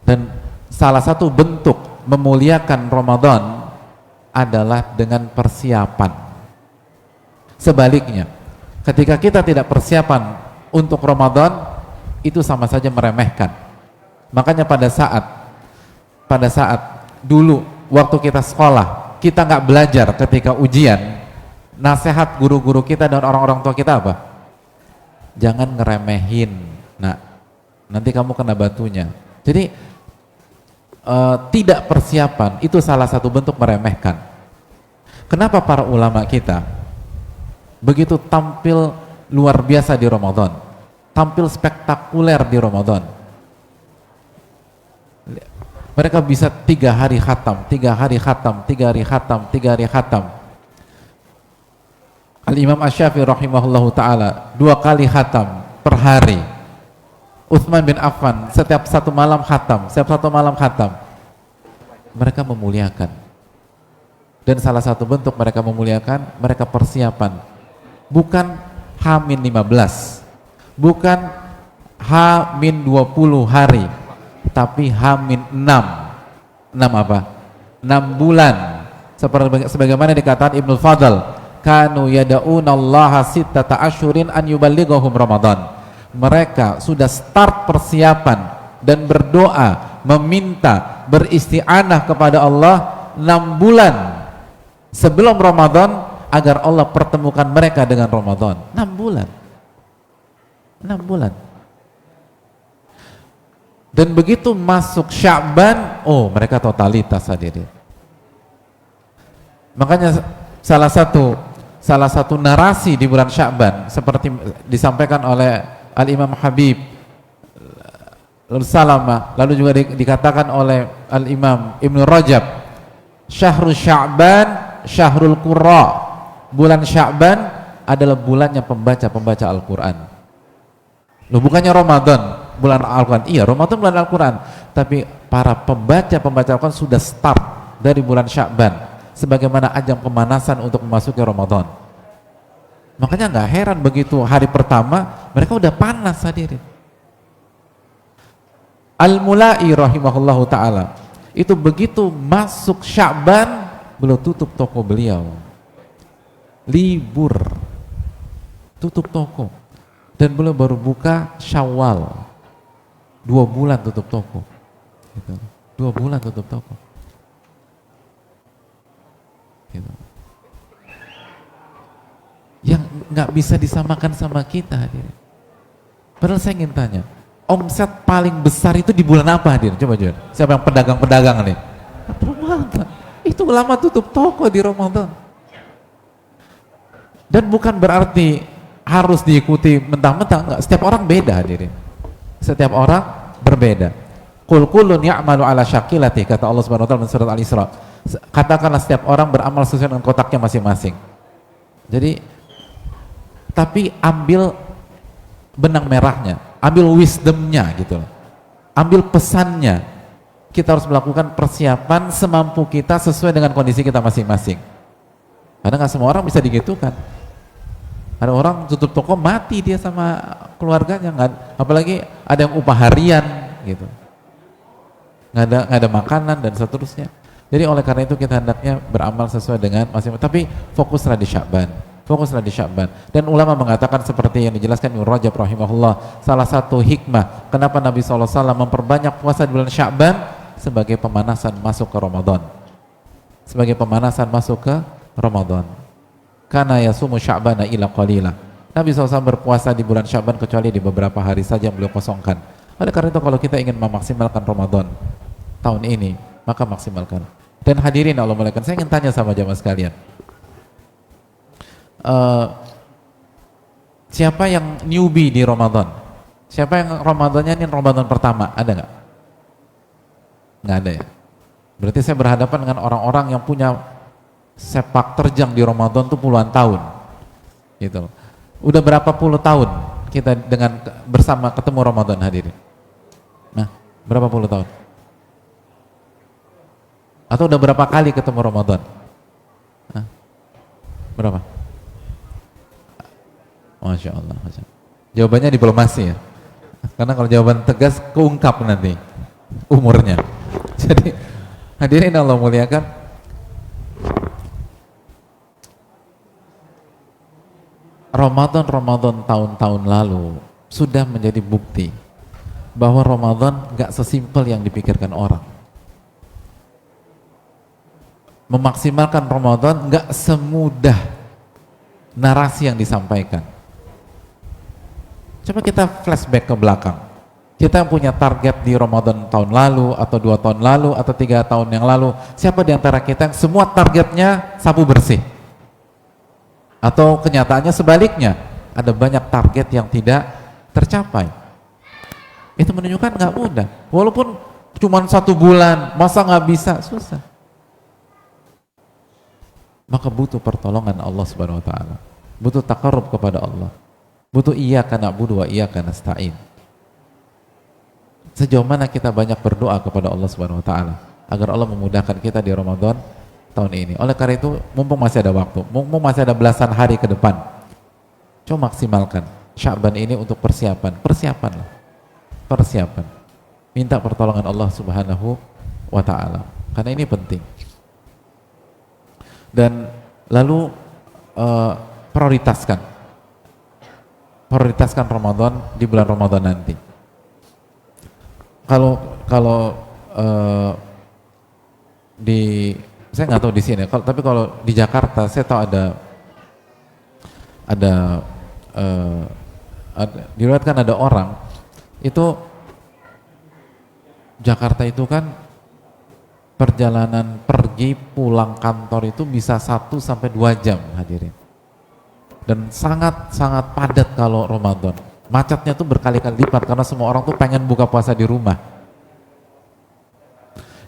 Dan salah satu bentuk memuliakan Ramadan adalah dengan persiapan. Sebaliknya, ketika kita tidak persiapan untuk Ramadan itu sama saja meremehkan. Makanya pada saat dulu waktu kita sekolah, kita nggak belajar ketika ujian, nasihat guru-guru kita dan orang-orang tua kita apa? Jangan ngeremehin, nah nanti kamu kena batunya. Jadi tidak persiapan itu salah satu bentuk meremehkan. Kenapa para ulama kita begitu tampil luar biasa di Ramadan, tampil spektakuler di Ramadan? Mereka bisa 3 hari khatam, 3 hari khatam, 3 hari khatam, 3 hari khatam. Al-Imam Asy-Syafi'i rahimahullahu ta'ala 2 kali khatam per hari. Utsman bin Affan setiap 1 malam khatam, setiap 1 malam khatam. Mereka memuliakan. Dan salah satu bentuk mereka memuliakan, mereka persiapan. Bukan H-15, bukan H-20 hari, tapi H-6. 6 apa? 6 bulan. Sebagaimana dikatakan Ibnu Fadl, kanu yada'unallaha sittata asyurin an yuballighahum Ramadan. Mereka sudah start persiapan dan berdoa, meminta, beristi'anah kepada Allah 6 bulan sebelum Ramadan agar Allah pertemukan mereka dengan Ramadan. 6 bulan. 6 bulan. Dan begitu masuk Sya'ban, oh mereka totalitas hadirin. Makanya salah satu narasi di bulan Sya'ban seperti disampaikan oleh Al-Imam Habib Salamah, lalu juga dikatakan oleh Al-Imam Ibnu Rajab, Syahrul Sya'ban Syahrul Qurra. Bulan Sya'ban adalah bulannya pembaca Al-Quran. Loh, bukannya Ramadan bulan Al-Quran? Iya, Ramadan bulan Al-Quran, tapi para pembaca Al-Quran sudah start dari bulan Sya'ban sebagaimana ajang pemanasan untuk memasuki Ramadan. Makanya nggak heran begitu hari pertama mereka udah panas hadirin. Al-Mulai rahimahullahu ta'ala itu begitu masuk Sya'ban beliau tutup toko beliau, libur, tutup toko, dan beliau baru buka Syawal. 2 bulan tutup toko gitu. 2 bulan tutup toko gitu. Yang nggak bisa disamakan sama kita hadirin. Padahal saya ingin tanya, omset paling besar itu di bulan apa hadirin? Coba jujur, siapa yang pedagang-pedagang nih? Ramadan. Itu ulama tutup toko di Ramadan. Dan bukan berarti harus diikuti mentah-mentah, enggak. Setiap orang beda hadirin. Setiap orang berbeda. Qul kullun ya'malu ala syakilati, kata Allah Subhanahu wa taala dalam surat Al-Isra. Katakanlah setiap orang beramal sesuai dengan kotaknya masing-masing. Jadi tapi ambil benang merahnya, ambil wisdomnya gitu loh. Ambil pesannya. Kita harus melakukan persiapan semampu kita sesuai dengan kondisi kita masing-masing. Karena nggak semua orang bisa digitukan. Ada orang tutup toko mati dia sama keluarganya, nggak, apalagi ada yang upah harian gitu. Nggak ada makanan dan seterusnya. Jadi oleh karena itu kita hendaknya beramal sesuai dengan masing-masing. Tapi fokuslah di Sya'ban. Fokuslah di Sya'ban. Dan ulama mengatakan seperti yang dijelaskan Ibnu Rajab rahimahullah, salah satu hikmah kenapa Nabi SAW memperbanyak puasa di bulan Sya'ban sebagai pemanasan masuk ke Ramadan. Sebagai pemanasan masuk ke Ramadan. Kana yasumu Sya'bana ila qalila. Nabi SAW berpuasa di bulan Sya'ban kecuali di beberapa hari saja yang beliau kosongkan. Oleh karena itu kalau kita ingin memaksimalkan Ramadan tahun ini, maka maksimalkan. Dan hadirin Allah muliakan, saya ingin tanya sama jamaah sekalian. Siapa yang newbie di Ramadan? Siapa yang Ramadannya ini Ramadan pertama? Ada nggak? Nggak ada ya? Berarti saya berhadapan dengan orang-orang yang punya sepak terjang di Ramadan tuh puluhan tahun gitu. Udah berapa puluh tahun kita dengan bersama ketemu Ramadan hadirin? Nah, berapa puluh tahun? Atau udah berapa kali ketemu Ramadan? Nah, berapa? Masya Allah, Masya Allah. Jawabannya diplomasi ya. Karena kalau jawaban tegas keungkap nanti umurnya. Jadi hadirin Allah muliakan, Ramadan tahun-tahun lalu sudah menjadi bukti bahwa Ramadan gak sesimpel yang dipikirkan orang. Memaksimalkan Ramadan gak semudah narasi yang disampaikan. Coba kita flashback ke belakang. Kita punya target di Ramadan tahun lalu, atau 2 tahun lalu, atau 3 tahun yang lalu. Siapa di antara kita yang semua targetnya sapu bersih? Atau kenyataannya sebaliknya, ada banyak target yang tidak tercapai. Itu menunjukkan nggak mudah. Walaupun cuma 1 bulan, masa nggak bisa? Susah. Maka butuh pertolongan Allah Subhanahu Wa Taala. Butuh takarrub kepada Allah. Butuh iyyaka na'budu wa iyyaka nasta'in. Sejauh mana kita banyak berdoa kepada Allah Subhanahu Wa Taala agar Allah memudahkan kita di Ramadan tahun ini. Oleh karena itu, mumpung masih ada waktu, mumpung masih ada belasan hari ke depan, coba maksimalkan Sya'ban ini untuk persiapan. Persiapan. Minta pertolongan Allah Subhanahu Wa Taala. Karena ini penting. Dan lalu prioritaskan Ramadan di bulan Ramadan nanti. Kalau saya nggak tahu di sini, tapi kalau di Jakarta saya tahu ada diriwayatkan ada orang itu, Jakarta itu kan perjalanan pergi pulang kantor itu bisa 1 sampai 2 jam hadirin, dan sangat padat kalau Ramadan. Macetnya tuh berkali-kali lipat karena semua orang tuh pengen buka puasa di rumah.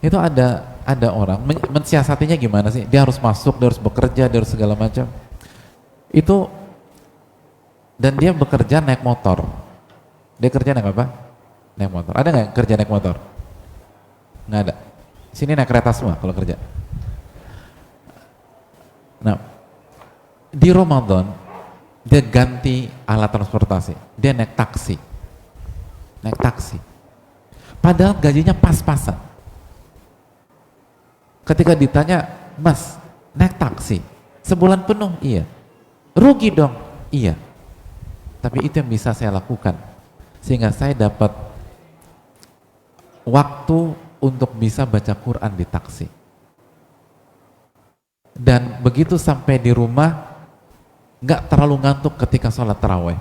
Itu ada orang mensiasatinya gimana sih? Dia harus masuk, dia harus bekerja, dia harus segala macam. Itu, dan dia bekerja naik motor. Dia kerja naik apa? Naik motor. Ada nggak kerja naik motor? Nggak ada. Sini naik kereta semua kalau kerja. Nah, di Ramadan dia ganti alat transportasi, dia naik taksi. Padahal gajinya pas-pasan. Ketika ditanya, Mas, naik taksi sebulan penuh? Iya. Rugi dong? Iya. Tapi itu yang bisa saya lakukan sehingga saya dapat waktu untuk bisa baca Quran di taksi. Dan begitu sampai di rumah, nggak terlalu ngantuk ketika sholat taraweh.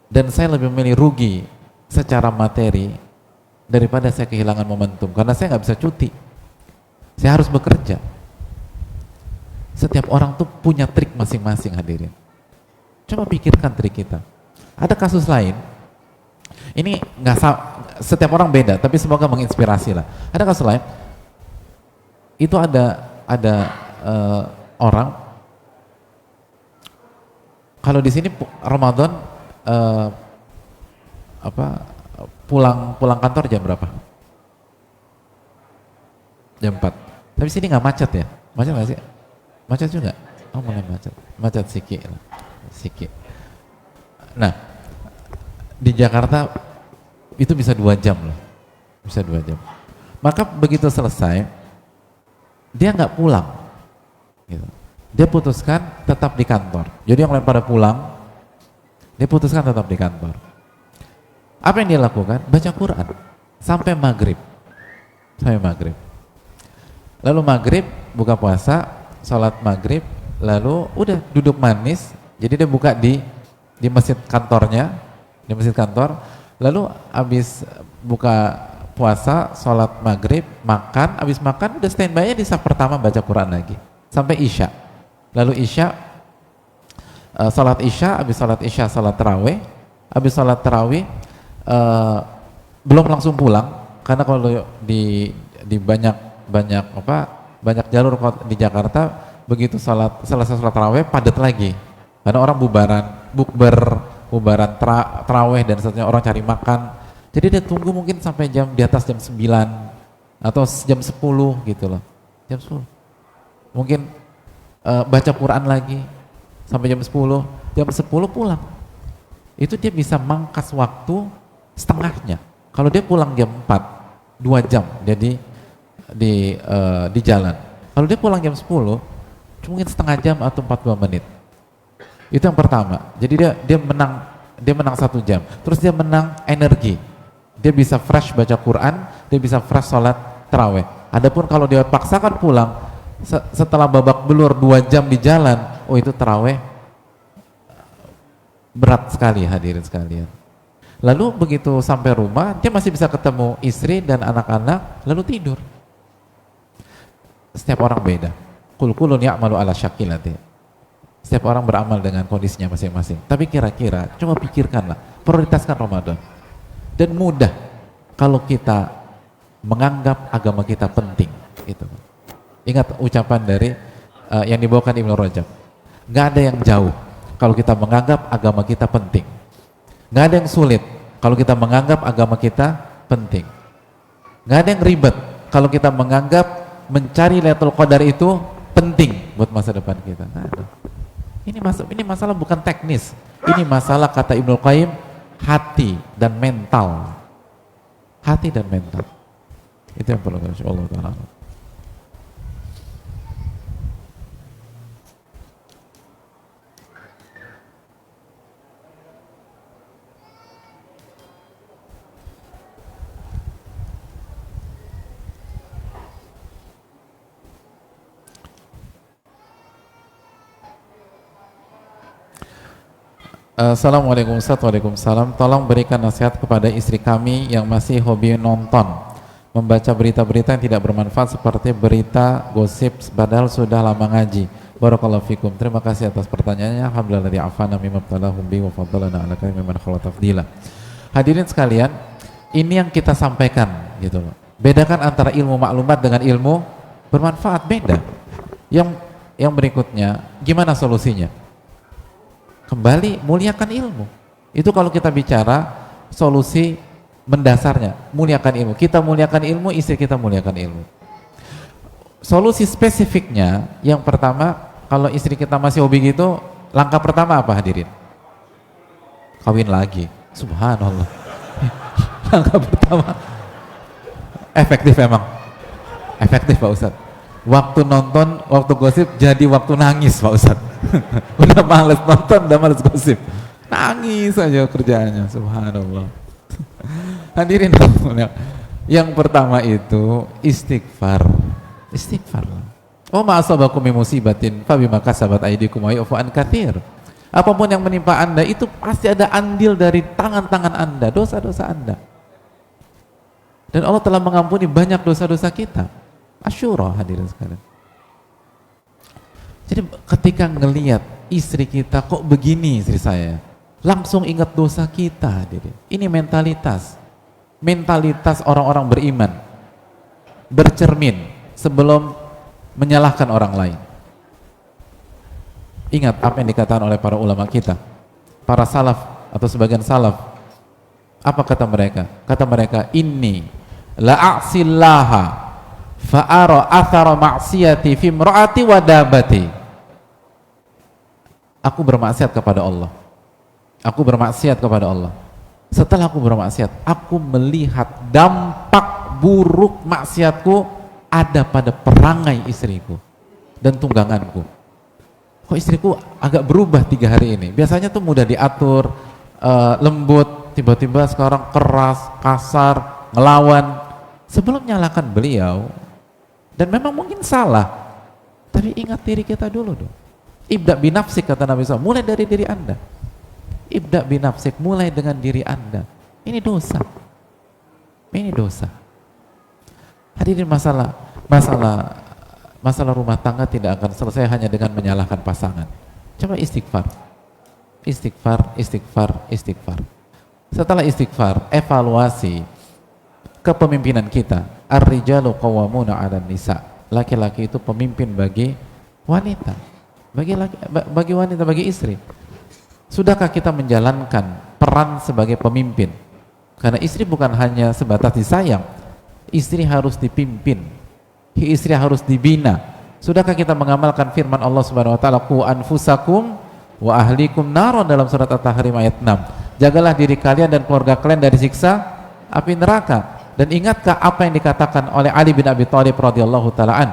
Dan saya lebih memilih rugi secara materi daripada saya kehilangan momentum, karena saya nggak bisa cuti, saya harus bekerja. Setiap orang tuh punya trik masing-masing hadirin. Coba pikirkan trik kita. Ada kasus lain, ini nggak setiap orang beda, tapi semoga menginspirasi lah. Ada kasus lain, itu ada orang, kalau di sini Ramadan pulang kantor jam berapa? Jam 4. Tapi sini nggak macet ya? Macet nggak sih? Macet juga? Oh, mulai macet sikit. Nah, di Jakarta itu bisa 2 jam loh, bisa 2 jam. Maka begitu selesai, dia nggak pulang. Gitu. Dia putuskan tetap di kantor. Jadi yang lain pada pulang, dia putuskan tetap di kantor. Apa yang dia lakukan? Baca Quran sampai maghrib. Lalu maghrib buka puasa, sholat maghrib, lalu udah duduk manis. Jadi dia buka di masjid kantornya, di masjid kantor. Lalu habis buka puasa, sholat maghrib, makan, habis makan udah standby-nya di saf pertama baca Quran lagi sampai isya. Lalu isya, sholat isya, habis sholat isya sholat tarawih, habis sholat tarawih belum langsung pulang, karena kalau di banyak jalur di Jakarta, begitu selesai sholat tarawih padat lagi, karena orang bubaran tarawih dan seterusnya, orang cari makan. Jadi dia tunggu mungkin sampai di atas jam 9 atau jam 10 gitu loh. Jam 10. Mungkin baca Quran lagi sampai jam 10. Jam 10 pulang. Itu dia bisa mangkas waktu setengahnya. Kalau dia pulang jam 4, 2 jam jadi di jalan. Kalau dia pulang jam 10, mungkin setengah jam atau 42 menit. Itu yang pertama. Jadi dia menang 1 jam. Terus dia menang energi. Dia bisa fresh baca Quran, dia bisa fresh sholat taraweh. Adapun kalau dia paksakan pulang setelah babak belur 2 jam di jalan, oh itu taraweh berat sekali hadirin sekalian. Lalu begitu sampai rumah, dia masih bisa ketemu istri dan anak-anak, lalu tidur. Setiap orang beda. Kul kulun ya'malu ala syakilati. Setiap orang beramal dengan kondisinya masing-masing. Tapi kira-kira, coba pikirkanlah, prioritaskan Ramadan. Dan mudah kalau kita menganggap agama kita penting. Gitu. Ingat ucapan dari yang dibawakan Ibnu Rajab. Nggak ada yang jauh kalau kita menganggap agama kita penting. Nggak ada yang sulit kalau kita menganggap agama kita penting. Nggak ada yang ribet kalau kita menganggap mencari Lailatul Qadar itu penting buat masa depan kita. Nggak ada. Ini masalah bukan teknis. Ini masalah, kata Ibnu Qayyim, hati dan mental. Hati dan mental. Itu yang perlu kita Allah Ta'ala. Assalamualaikum Ustaz. Waalaikumsalam. Tolong berikan nasihat kepada istri kami yang masih hobi nonton, membaca berita-berita yang tidak bermanfaat seperti berita gosip padahal sudah lama ngaji. Barakallahu fikum. Terima kasih atas pertanyaannya. Alhamdulillah afana mimma talahum bi wa faddalana ala katsir mimman khala tafdila. Hadirin sekalian, ini yang kita sampaikan gitu loh. Bedakan antara ilmu maklumat dengan ilmu bermanfaat, beda. Yang berikutnya, gimana solusinya? Kembali muliakan ilmu. Itu kalau kita bicara solusi mendasarnya, muliakan ilmu. Kita muliakan ilmu, istri kita muliakan ilmu. Solusi spesifiknya, yang pertama, kalau istri kita masih hobi gitu, langkah pertama apa hadirin? Kawin lagi. Subhanallah. Langkah pertama efektif emang. Efektif Pak Ustadz. Waktu nonton, waktu gosip jadi waktu nangis Pak Ustadz. Udah males nonton, udah males gosip, nangis aja kerjaannya. Subhanallah. Hadirin, yang pertama itu istighfar. Istighfar. Oh ma asabakum min musibatin fa bima kasabat aydikum wa ya'fu an katsir. Apapun yang menimpa Anda itu pasti ada andil dari tangan-tangan Anda, dosa-dosa Anda. Dan Allah telah mengampuni banyak dosa-dosa kita. Asyura hadirin sekalian. Jadi ketika ngelihat istri kita kok begini istri saya, langsung ingat dosa kita hadirin. Ini mentalitas orang-orang beriman, bercermin sebelum menyalahkan orang lain. Ingat apa yang dikatakan oleh para ulama kita, para salaf atau sebagian salaf. Apa kata mereka? Kata mereka, inni la'asillaha fa'ara athara ma'siyati fi imra'ati wa dabati. Aku bermaksiat kepada Allah. Aku bermaksiat kepada Allah. Setelah aku bermaksiat, aku melihat dampak buruk maksiatku ada pada perangai istriku dan tungganganku. Kok istriku agak berubah 3 hari ini? Biasanya tuh mudah diatur, lembut, tiba-tiba sekarang keras, kasar, ngelawan. Sebelum nyalakan beliau, dan memang mungkin salah, tapi ingat diri kita dulu dong. Ibda binafsik, kata Nabi SAW, mulai dari diri Anda. Ibda binafsik, mulai dengan diri Anda. Ini dosa. Ini dosa. Hadirin, masalah rumah tangga tidak akan selesai hanya dengan menyalahkan pasangan. Coba istighfar. Istighfar. Setelah istighfar, evaluasi kepemimpinan kita. Ar-rijalu qawwamuna 'alan nisa. Laki-laki itu pemimpin bagi wanita. Bagi wanita, bagi istri. Sudahkah kita menjalankan peran sebagai pemimpin? Karena istri bukan hanya sebatas disayang, istri harus dipimpin, istri harus dibina. Sudahkah kita mengamalkan firman Allah Subhanahu wa taala, qu anfusakum wa ahlikum naron, dalam surat At-Tahrim ayat 6. Jagalah diri kalian dan keluarga kalian dari siksa api neraka. Dan ingatkah apa yang dikatakan oleh Ali bin Abi Thalib radhiyallahu taala an?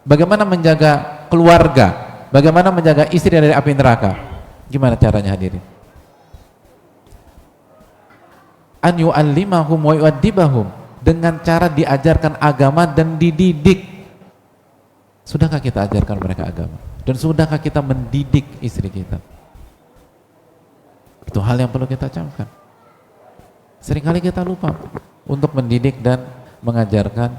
Bagaimana menjaga keluarga, bagaimana menjaga istri dari api neraka? Gimana caranya hadirin? An yu'allimahum wa yu'addibahum, dengan cara diajarkan agama dan dididik. Sudahkah kita ajarkan mereka agama? Dan sudahkah kita mendidik istri kita? Itu hal yang perlu kita camkan. Seringkali kita lupa untuk mendidik dan mengajarkan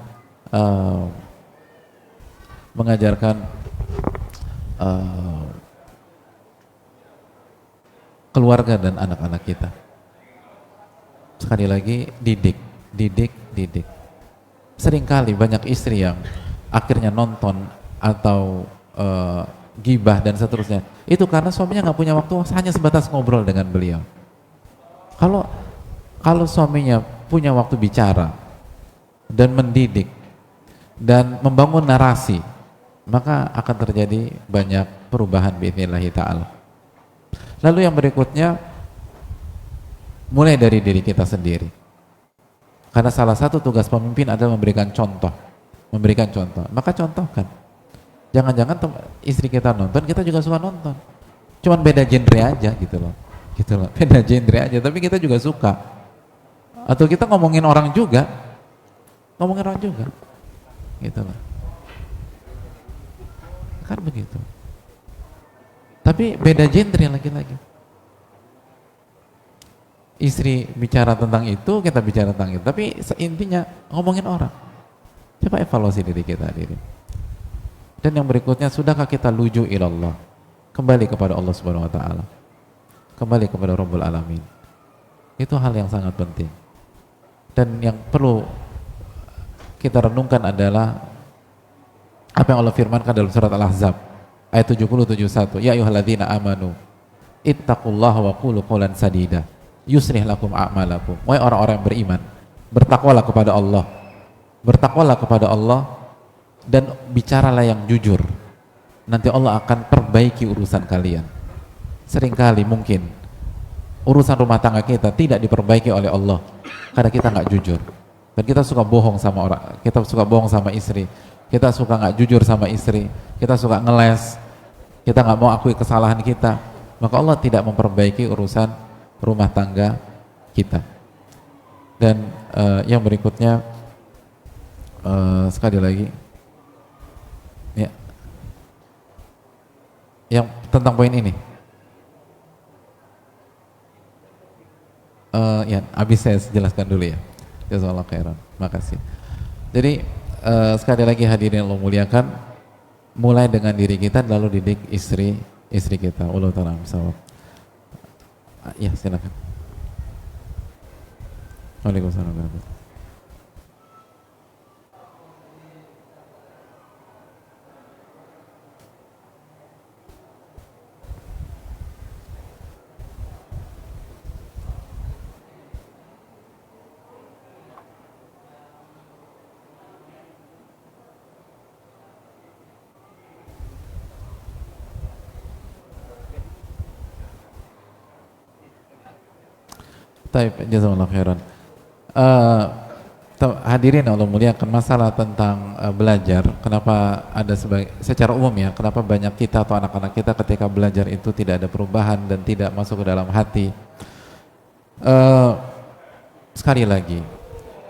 keluarga dan anak-anak kita. Sekali lagi, didik. Seringkali banyak istri yang akhirnya nonton atau gibah dan seterusnya, itu karena suaminya nggak punya waktu, hanya sebatas ngobrol dengan beliau. Kalau suaminya punya waktu bicara dan mendidik dan membangun narasi, maka akan terjadi banyak perubahan biidznillah ta'ala. Lalu yang berikutnya, mulai dari diri kita sendiri. Karena salah satu tugas pemimpin adalah memberikan contoh. Maka contohkan. Jangan-jangan istri kita nonton, kita juga suka nonton. Cuman beda genre aja gitu loh. Beda genre aja, tapi kita juga suka. Atau kita ngomongin orang juga. Gitu loh. Kan begitu. Tapi beda genre lagi-lagi. Istri bicara tentang itu, kita bicara tentang itu. Tapi intinya ngomongin orang. Coba evaluasi diri kita hadirin. Dan yang berikutnya, sudahkah kita luju ilallah? Kembali kepada Allah Subhanahu wa taala. Kembali kepada Rabbul Alamin. Itu hal yang sangat penting. Dan yang perlu kita renungkan adalah apa yang Allah firmankan dalam surat Al-Ahzab ayat 70-71. Ya ayyuhalladzina amanu ittaqullaha wa qulu qawlan sadida yuslih lakum a'malakum. Wahai orang-orang yang beriman, bertakwalah kepada Allah. Bertakwalah kepada Allah dan bicaralah yang jujur. Nanti Allah akan perbaiki urusan kalian. Seringkali mungkin urusan rumah tangga kita tidak diperbaiki oleh Allah karena kita nggak jujur. Dan kita suka bohong sama orang, kita suka bohong sama istri, kita suka nggak jujur sama istri, kita suka ngeles, kita nggak mau akui kesalahan kita. Maka Allah tidak memperbaiki urusan rumah tangga kita. Dan yang berikutnya, sekali lagi, ya, yang tentang poin ini, ya, habis saya jelaskan dulu ya. Jazakallahu khairan, makasih. Jadi sekali lagi hadirin Allah muliakan, mulai dengan diri kita lalu didik istri kita. Wallahu ta'ala a'lam. Ya, silakan. Waalaikumsalam warahmatullahi wabarakatuh. Taib, jazakallahu khairan. Hadirin Allah muliakan, masalah tentang belajar, kenapa ada secara umum ya, kenapa banyak kita atau anak-anak kita ketika belajar itu tidak ada perubahan dan tidak masuk ke dalam hati. Sekali lagi,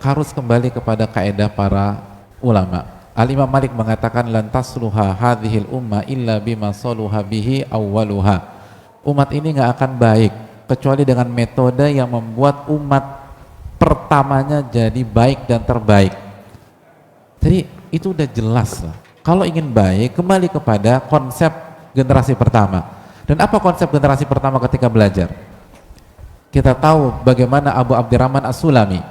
harus kembali kepada kaidah para ulama. Al-Imam Malik mengatakan lan tasluha hadhil umma illa bima saluha bihi awwaluha. Umat ini nggak akan baik kecuali dengan metode yang membuat umat pertamanya jadi baik dan terbaik. Jadi itu udah jelas lah. Kalau ingin baik, kembali kepada konsep generasi pertama. Dan apa konsep generasi pertama ketika belajar? Kita tahu bagaimana Abu Abdurrahman As-Sulami.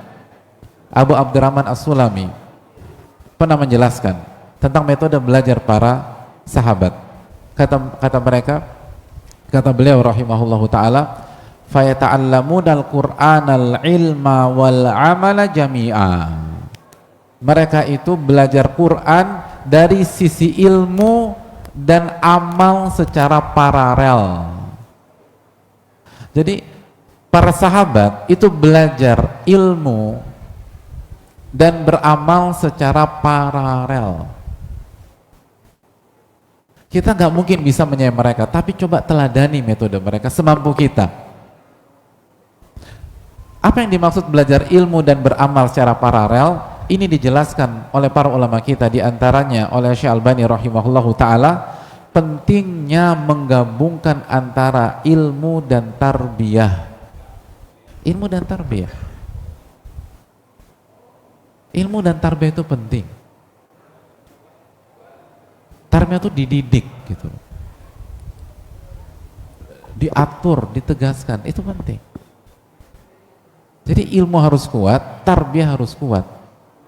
Abu Abdurrahman As-Sulami pernah menjelaskan tentang metode belajar para sahabat. Kata beliau rahimahullahu ta'ala, fayata'allamuna al-Qur'anal ilma wal amala jami'a. Mereka itu belajar Quran dari sisi ilmu dan amal secara paralel. Jadi para sahabat itu belajar ilmu dan beramal secara paralel. Kita nggak mungkin bisa menyayai mereka, tapi coba teladani metode mereka semampu kita. Apa yang dimaksud belajar ilmu dan beramal secara paralel? Ini dijelaskan oleh para ulama kita, diantaranya oleh Syekh Albani rahimahullahu ta'ala, pentingnya menggabungkan antara ilmu dan tarbiyah. Ilmu dan tarbiyah. Ilmu dan tarbiyah itu penting. Tarbiyah itu dididik gitu. Diatur, ditegaskan, itu penting. Jadi ilmu harus kuat, tarbiyah harus kuat.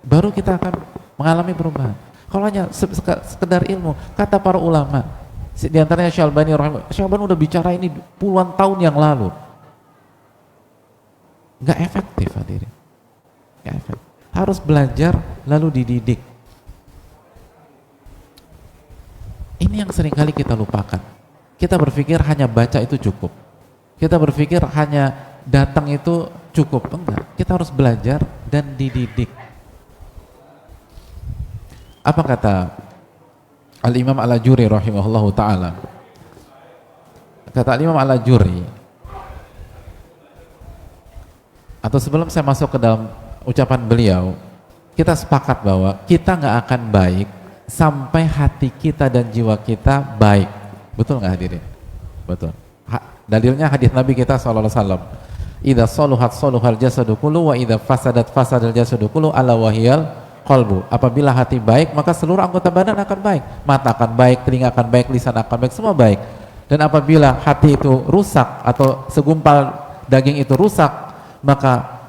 Baru kita akan mengalami perubahan. Kalau hanya sekedar ilmu, kata para ulama, di antaranya Syekh Albani rahimahullah, Syekh Albani udah bicara ini puluhan tahun yang lalu. Nggak efektif hadirin. Nggak efektif. Harus belajar lalu dididik. Ini yang seringkali kita lupakan. Kita berpikir hanya baca itu cukup. Kita berpikir hanya datang itu cukup. Enggak, kita harus belajar dan dididik. Apa kata Al-Imam Al-Ajuri rahimahullahu ta'ala? Kata Al-Imam Al-Ajuri, atau sebelum saya masuk ke dalam ucapan beliau, kita sepakat bahwa kita nggak akan baik sampai hati kita dan jiwa kita baik. Betul nggak hadirin? Betul. Dalilnya hadis Nabi kita SAW, idza saluhat saluhal jasadu kullu wa idza fasadat fasadal jasadu kullu ala wahiyal qalbu. Apabila hati baik, maka seluruh anggota badan akan baik. Mata akan baik, telinga akan baik, lisan akan baik, semua baik. Dan apabila hati itu rusak atau segumpal daging itu rusak, maka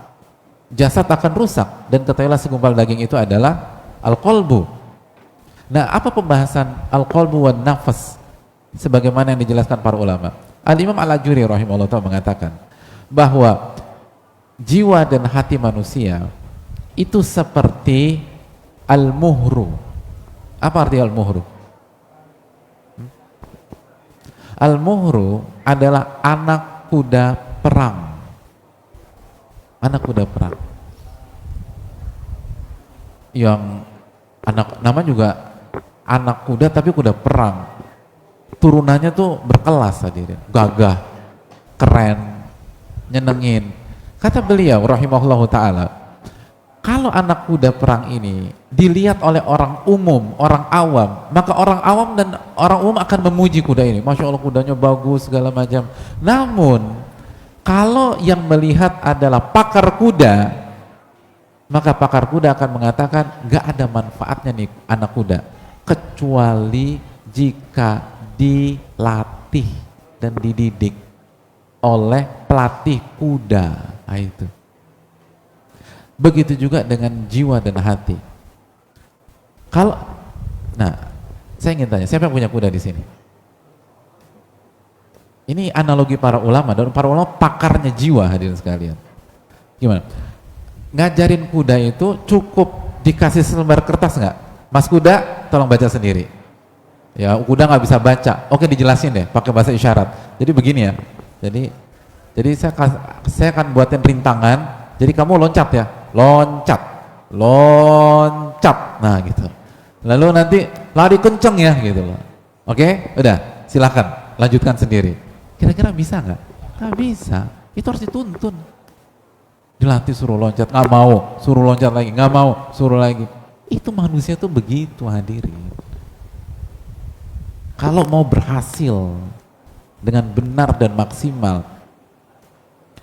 jasad akan rusak. Dan ketahuilah segumpal daging itu adalah al-qalbu. Nah, apa pembahasan al-qalbu wan nafas sebagaimana yang dijelaskan para ulama? Al-Imam Al-Ajuri rahimahullah ta'ala mengatakan bahwa jiwa dan hati manusia itu seperti al-muhru. Apa arti al-muhru? Al-muhru adalah anak kuda perang. Anak kuda perang. Yang nama juga anak kuda tapi kuda perang. Turunannya tuh berkelas hadirin, gagah, keren, nyenengin. Kata beliau rahimahullahu ta'ala, kalau anak kuda perang ini dilihat oleh orang umum, orang awam, maka orang awam dan orang umum akan memuji kuda ini. Masya Allah kudanya bagus segala macam. Namun kalau yang melihat adalah pakar kuda, maka pakar kuda akan mengatakan gak ada manfaatnya nih anak kuda kecuali jika dilatih dan dididik oleh pelatih kuda. Nah, itu. Begitu juga dengan jiwa dan hati. Kalau, nah, saya ingin tanya, siapa yang punya kuda di sini? Ini analogi para ulama, dan para ulama pakarnya jiwa hadirin sekalian. Gimana? Ngajarin kuda itu cukup dikasih selembar kertas nggak? Mas kuda, tolong baca sendiri. Ya, kuda nggak bisa baca. Oke, dijelasin deh, pakai bahasa isyarat. Jadi begini ya. Jadi saya akan buatin rintangan. Jadi kamu loncat ya, loncat. Nah gitu. Lalu nanti lari kenceng ya gitu loh. Oke, udah, silakan lanjutkan sendiri. Kira-kira bisa nggak? Nggak bisa. Itu harus dituntun. Dilatih suruh loncat, nggak mau. Suruh loncat lagi, nggak mau. Suruh lagi. Itu manusia tuh begitu hadirin. Kalau mau berhasil dengan benar dan maksimal,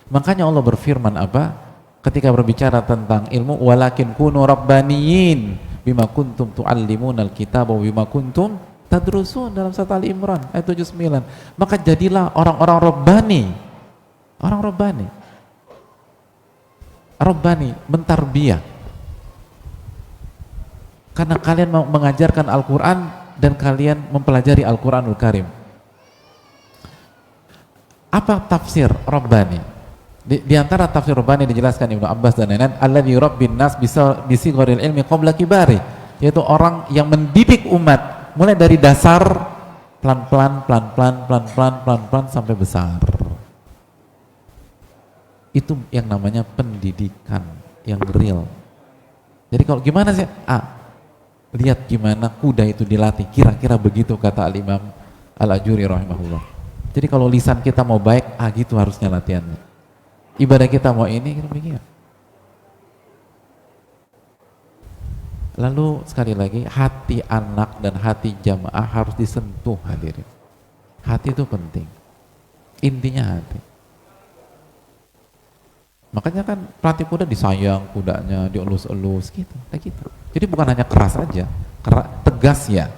makanya Allah berfirman apa? Ketika berbicara tentang ilmu, walakin kunu rabbaniyin bima kuntum tu'allimunal kitaba wa bima kuntum tadrusun, dalam surat Ali Imran ayat 79. Maka jadilah orang-orang rabbani. Orang rabbani. Rabbani mentarbiyah. Karena kalian mengajarkan Al-Qur'an dan kalian mempelajari Al-Quranul Karim. Apa tafsir Rabbani? Di antara tafsir Rabbani dijelaskan Ibnu Abbas dan lain-lain, alladzi yurabbin nas bisigharil ilmi qabla kibari, yaitu orang yang mendidik umat mulai dari dasar pelan-pelan sampai besar. Itu yang namanya pendidikan yang real. Jadi kalau gimana sih? Lihat gimana kuda itu dilatih, kira-kira begitu kata Al-Imam Al-Ajuri rahimahullah. Jadi kalau lisan kita mau baik, gitu harusnya latihannya. Ibadah kita mau ini, kita begini. Lalu sekali lagi, hati anak dan hati jamaah harus disentuh hadirin. Hati itu penting. Intinya hati. Makanya kan pelatih kuda disayang kudanya, dielus-elus gitu, kayak gitu. Jadi bukan hanya keras aja, tegas ya,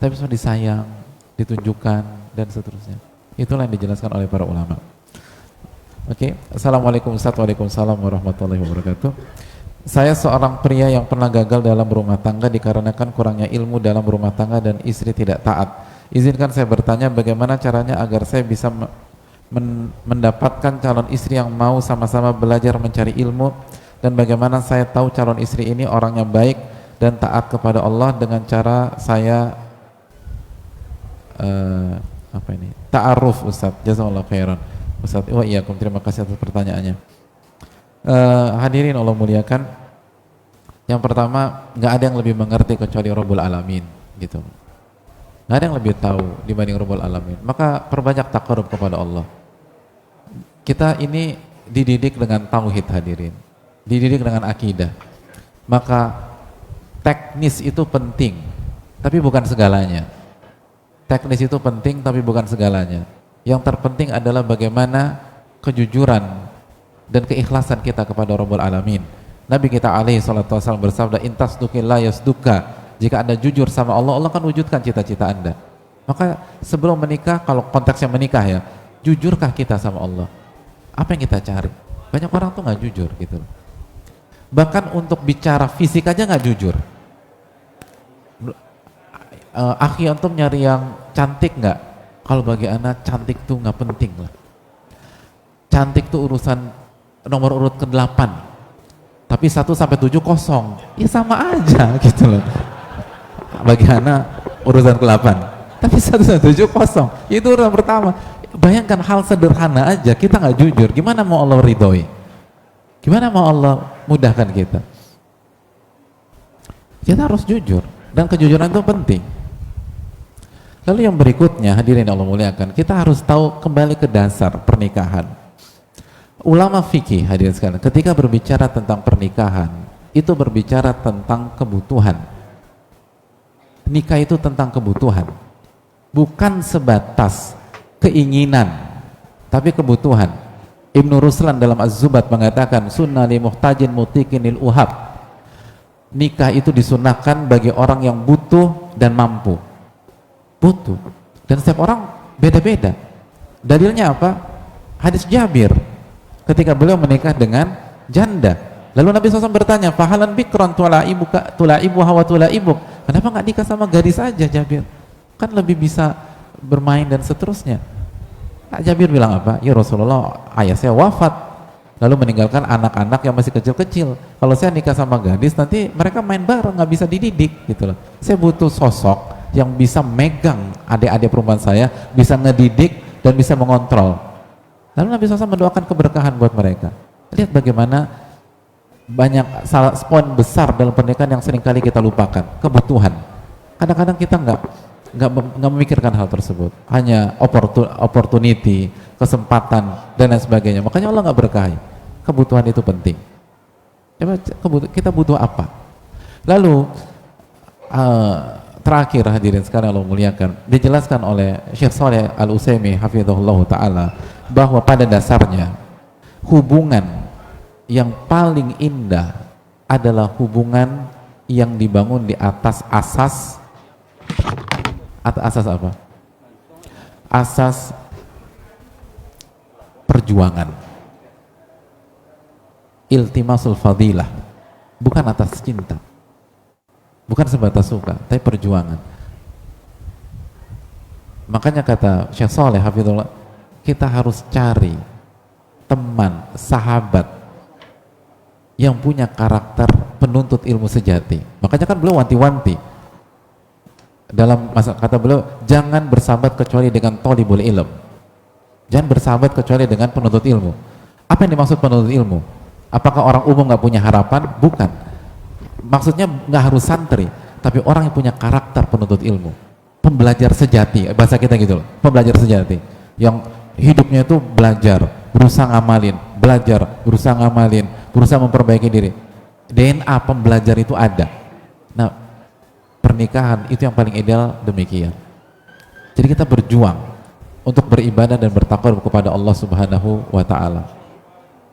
tapi semua disayang, ditunjukkan dan seterusnya. Itulah yang dijelaskan oleh para ulama. Oke, Assalamualaikum warahmatullahi wabarakatuh. Saya seorang pria yang pernah gagal dalam rumah tangga dikarenakan kurangnya ilmu dalam rumah tangga dan istri tidak taat. Izinkan saya bertanya bagaimana caranya agar saya bisa mendapatkan calon istri yang mau sama-sama belajar mencari ilmu, dan bagaimana saya tahu calon istri ini orangnya baik dan taat kepada Allah dengan cara saya ta'aruf. Ustaz, jazakallahu khairan Ustaz. Wa iyyakum, terima kasih atas pertanyaannya. Hadirin Allah muliakan, yang pertama, nggak ada yang lebih mengerti kecuali Rabbul Alamin gitu. Nggak ada yang lebih tahu dibanding Rabbul Alamin. Maka perbanyak taqarrub kepada Allah. Kita ini dididik dengan tauhid hadirin, dididik dengan akidah. Maka teknis itu penting, tapi bukan segalanya. Teknis itu penting, tapi bukan segalanya. Yang terpenting adalah bagaimana kejujuran dan keikhlasan kita kepada Rabbul Alamin. Nabi kita alaihi salatu wasallam bersabda, intas dukillah yasduka. Jika Anda jujur sama Allah, Allah akan wujudkan cita-cita Anda. Maka sebelum menikah, kalau konteksnya menikah ya, jujurkah kita sama Allah? Apa yang kita cari? Banyak orang tuh nggak jujur gitu. Bahkan untuk bicara fisik aja nggak jujur. Akhi, antum nyari yang cantik nggak? Kalau bagi anak cantik tuh nggak penting lah. Cantik tuh urusan nomor urut ke-8. Tapi 1 sampai 7 kosong. Ya sama aja gitu loh. Bagi anak urusan ke-8. Tapi 1 sampai 7 kosong. Itu urusan pertama. Bayangkan hal sederhana aja kita nggak jujur. Gimana mau Allah ridhoi? Gimana mau Allah mudahkan kita? Kita harus jujur, dan kejujuran itu penting. Lalu yang berikutnya, hadirin Allah muliakan, kita harus tahu kembali ke dasar pernikahan. Ulama fikih, hadirin sekalian, ketika berbicara tentang pernikahan, itu berbicara tentang kebutuhan. Nikah itu tentang kebutuhan, bukan sebatas keinginan, tapi kebutuhan. Ibnu Ruslan dalam Az-Zubat mengatakan, sunnah li muhtajin mutikin lil uhab. Nikah itu disunahkan bagi orang yang butuh dan mampu. Butuh, dan setiap orang beda-beda. Dalilnya apa? Hadis Jabir ketika beliau menikah dengan janda. Lalu Nabi SAW bertanya, fahalan bikron tulaibu hawa tulaibuk. Kenapa nggak nikah sama gadis aja Jabir? Kan lebih bisa bermain dan seterusnya. Jabir bilang apa? Ya Rasulullah, ayah saya wafat, lalu meninggalkan anak-anak yang masih kecil-kecil. Kalau saya nikah sama gadis, nanti mereka main bareng, nggak bisa dididik gitu loh. Saya butuh sosok yang bisa megang adik-adik perempuan saya, bisa ngedidik dan bisa mengontrol. Lalu Nabi SAW mendoakan keberkahan buat mereka. Lihat bagaimana banyak poin besar dalam pernikahan yang seringkali kita lupakan, kebutuhan. Kadang-kadang kita nggak memikirkan hal tersebut, hanya opportunity, kesempatan dan lain sebagainya. Makanya Allah nggak berkahi. Kebutuhan itu penting. Coba kita butuh apa? Lalu terakhir hadirin sekarang Allah muliakan, dijelaskan oleh Syekh Shalih Al-Utsaimin hafizahullah ta'ala bahwa pada dasarnya hubungan yang paling indah adalah hubungan yang dibangun di atas asas apa? Asas perjuangan, iltimasul fadilah, bukan atas cinta. Bukan sebatas suka, tapi perjuangan. Makanya kata Syekh Shalih hafizahullah, kita harus cari teman, sahabat yang punya karakter penuntut ilmu sejati. Makanya kan beliau wanti-wanti dalam kata beliau, jangan bersahabat kecuali dengan thalibul ilm. Jangan bersahabat kecuali dengan penuntut ilmu. Apa yang dimaksud penuntut ilmu? Apakah orang umum nggak punya harapan? Bukan. Maksudnya nggak harus santri, tapi orang yang punya karakter penuntut ilmu, pembelajar sejati, bahasa kita gitu loh, pembelajar sejati, yang hidupnya itu belajar, berusaha ngamalin, belajar, berusaha ngamalin, berusaha memperbaiki diri. DNA pembelajar itu ada. Nah, pernikahan itu yang paling ideal demikian. Jadi kita berjuang untuk beribadah dan bertakwa kepada Allah Subhanahu wa Ta'ala.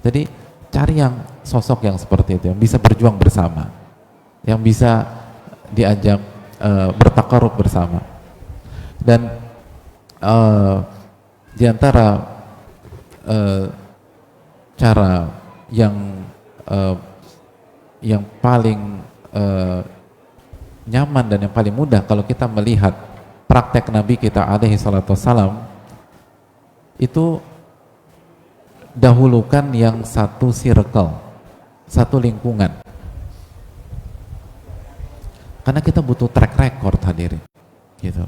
Jadi cari yang sosok yang seperti itu, yang bisa berjuang bersama, yang bisa diajak bertakarub bersama. Dan di antara cara yang paling nyaman dan yang paling mudah kalau kita melihat praktek Nabi kita alaihi salatu wassalam, itu dahulukan yang satu circle, satu lingkungan, karena kita butuh track record hadirin gitu.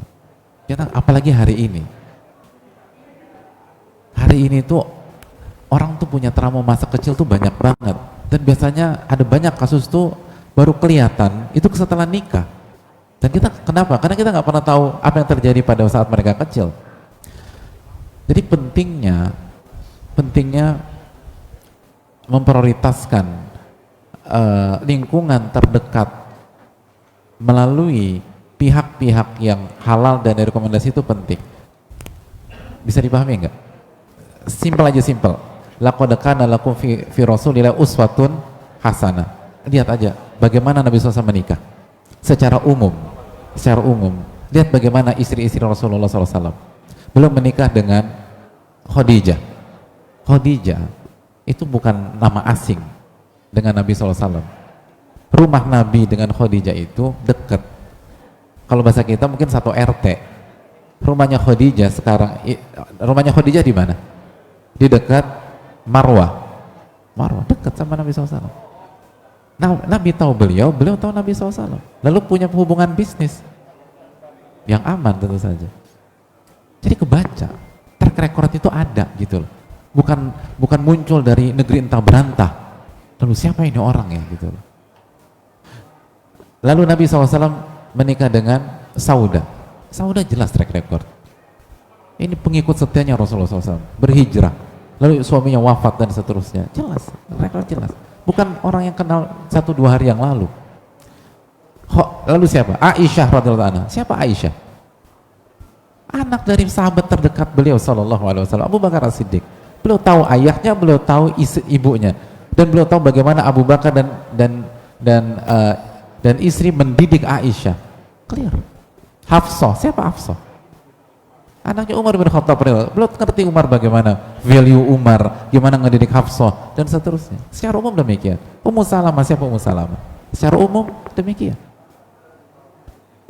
Kita apalagi hari ini tuh orang tuh punya trauma masa kecil tuh banyak banget, dan biasanya ada banyak kasus tuh baru kelihatan itu setelah nikah. Dan kita kenapa? Karena kita nggak pernah tahu apa yang terjadi pada saat mereka kecil. Jadi pentingnya memprioritaskan lingkungan terdekat melalui pihak-pihak yang halal dan rekomendasi itu penting. Bisa dipahami enggak? Simpel aja, simpel. Laqad kana lakum fi Rasulillah uswatun hasanah. Lihat aja bagaimana Nabi SAW menikah secara umum. Lihat bagaimana istri-istri Rasulullah SAW. Belum menikah dengan Khadijah. Khadijah itu bukan nama asing dengan Nabi SAW. Rumah Nabi dengan Khadijah itu dekat. Kalau bahasa kita mungkin satu RT. Rumahnya Khadijah sekarang, rumahnya Khadijah di mana? Di dekat Marwah, dekat sama Nabi SAW. Nah, Nabi tahu beliau tahu Nabi SAW. Lalu punya hubungan bisnis yang aman tentu saja. Jadi kebaca, track record itu ada gitu loh. Bukan muncul dari negeri entah berantah. Lalu siapa ini orang ya gitu loh. Lalu Nabi SAW menikah dengan Sauda. Sauda jelas track record. Ini pengikut setianya Rasulullah SAW, berhijrah, lalu suaminya wafat dan seterusnya. Jelas, rekor jelas. Bukan orang yang kenal 1-2 hari yang lalu. Lalu siapa? Aisyah radhiyallahu anha. Siapa Aisyah? Anak dari sahabat terdekat beliau sallallahu alaihi wasallam, Abu Bakar As-Siddiq. Beliau tahu ayahnya, beliau tahu ibunya, dan beliau tahu bagaimana Abu Bakar dan istri mendidik Aisyah. Clear. Hafsah, siapa Hafsah? Anaknya Umar bin Khattab, belum ngerti Umar bagaimana value Umar, gimana ngedidik Hafsah dan seterusnya. Secara umum demikian. Ummu Salamah, siapa Ummu Salamah? Secara umum demikian.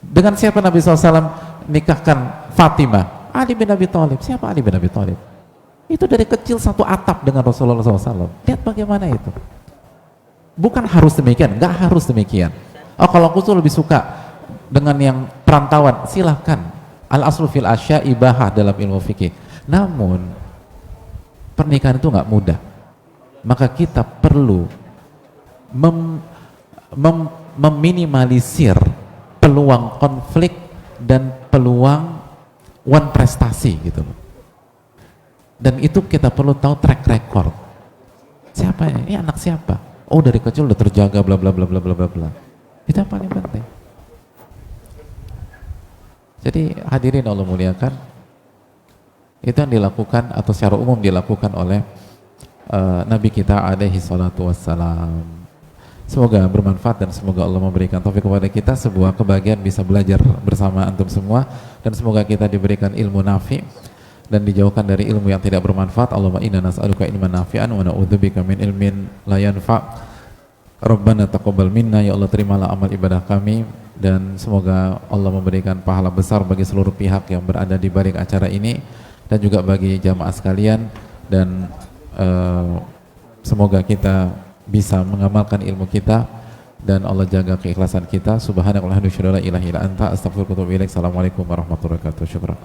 Dengan siapa Nabi SAW nikahkan Fatimah? Ali bin Abi Thalib. Siapa Ali bin Abi Thalib? Itu dari kecil satu atap dengan Rasulullah SAW. Lihat bagaimana itu. Bukan harus demikian, nggak harus demikian. Oh, kalau aku tuh lebih suka dengan yang perantauan, silahkan. Al-aslu fil asya ibahah dalam ilmu fikih. Namun pernikahan itu nggak mudah. Maka kita perlu meminimalisir peluang konflik dan peluang one prestasi gitu loh. Dan itu kita perlu tahu track record. Siapa ya? Ini anak siapa? Oh, dari kecil udah terjaga bla bla bla bla bla bla bla. Itu yang paling penting. Jadi hadirin Allah muliakan, itu yang dilakukan atau secara umum dilakukan oleh Nabi kita alaihi salatu wassalam. Semoga bermanfaat dan semoga Allah memberikan taufik kepada kita, sebuah kebahagiaan bisa belajar bersama antum semua, dan semoga kita diberikan ilmu nafi dan dijauhkan dari ilmu yang tidak bermanfaat. Allahumma inna nas'aluka ilman nafi'an wa na'udzubika min ilmin la yanfa'. Rabbana taqabbal minna, ya Allah terimalah amal ibadah kami, dan semoga Allah memberikan pahala besar bagi seluruh pihak yang berada di balik acara ini dan juga bagi jamaah sekalian, dan semoga kita bisa mengamalkan ilmu kita dan Allah jaga keikhlasan kita. Subhanakallahumma wa bihamdika asyhadu an la ilaha illa anta astaghfiruka wa atubu ilaik. Assalamualaikum warahmatullahi wabarakatuh. Syukran.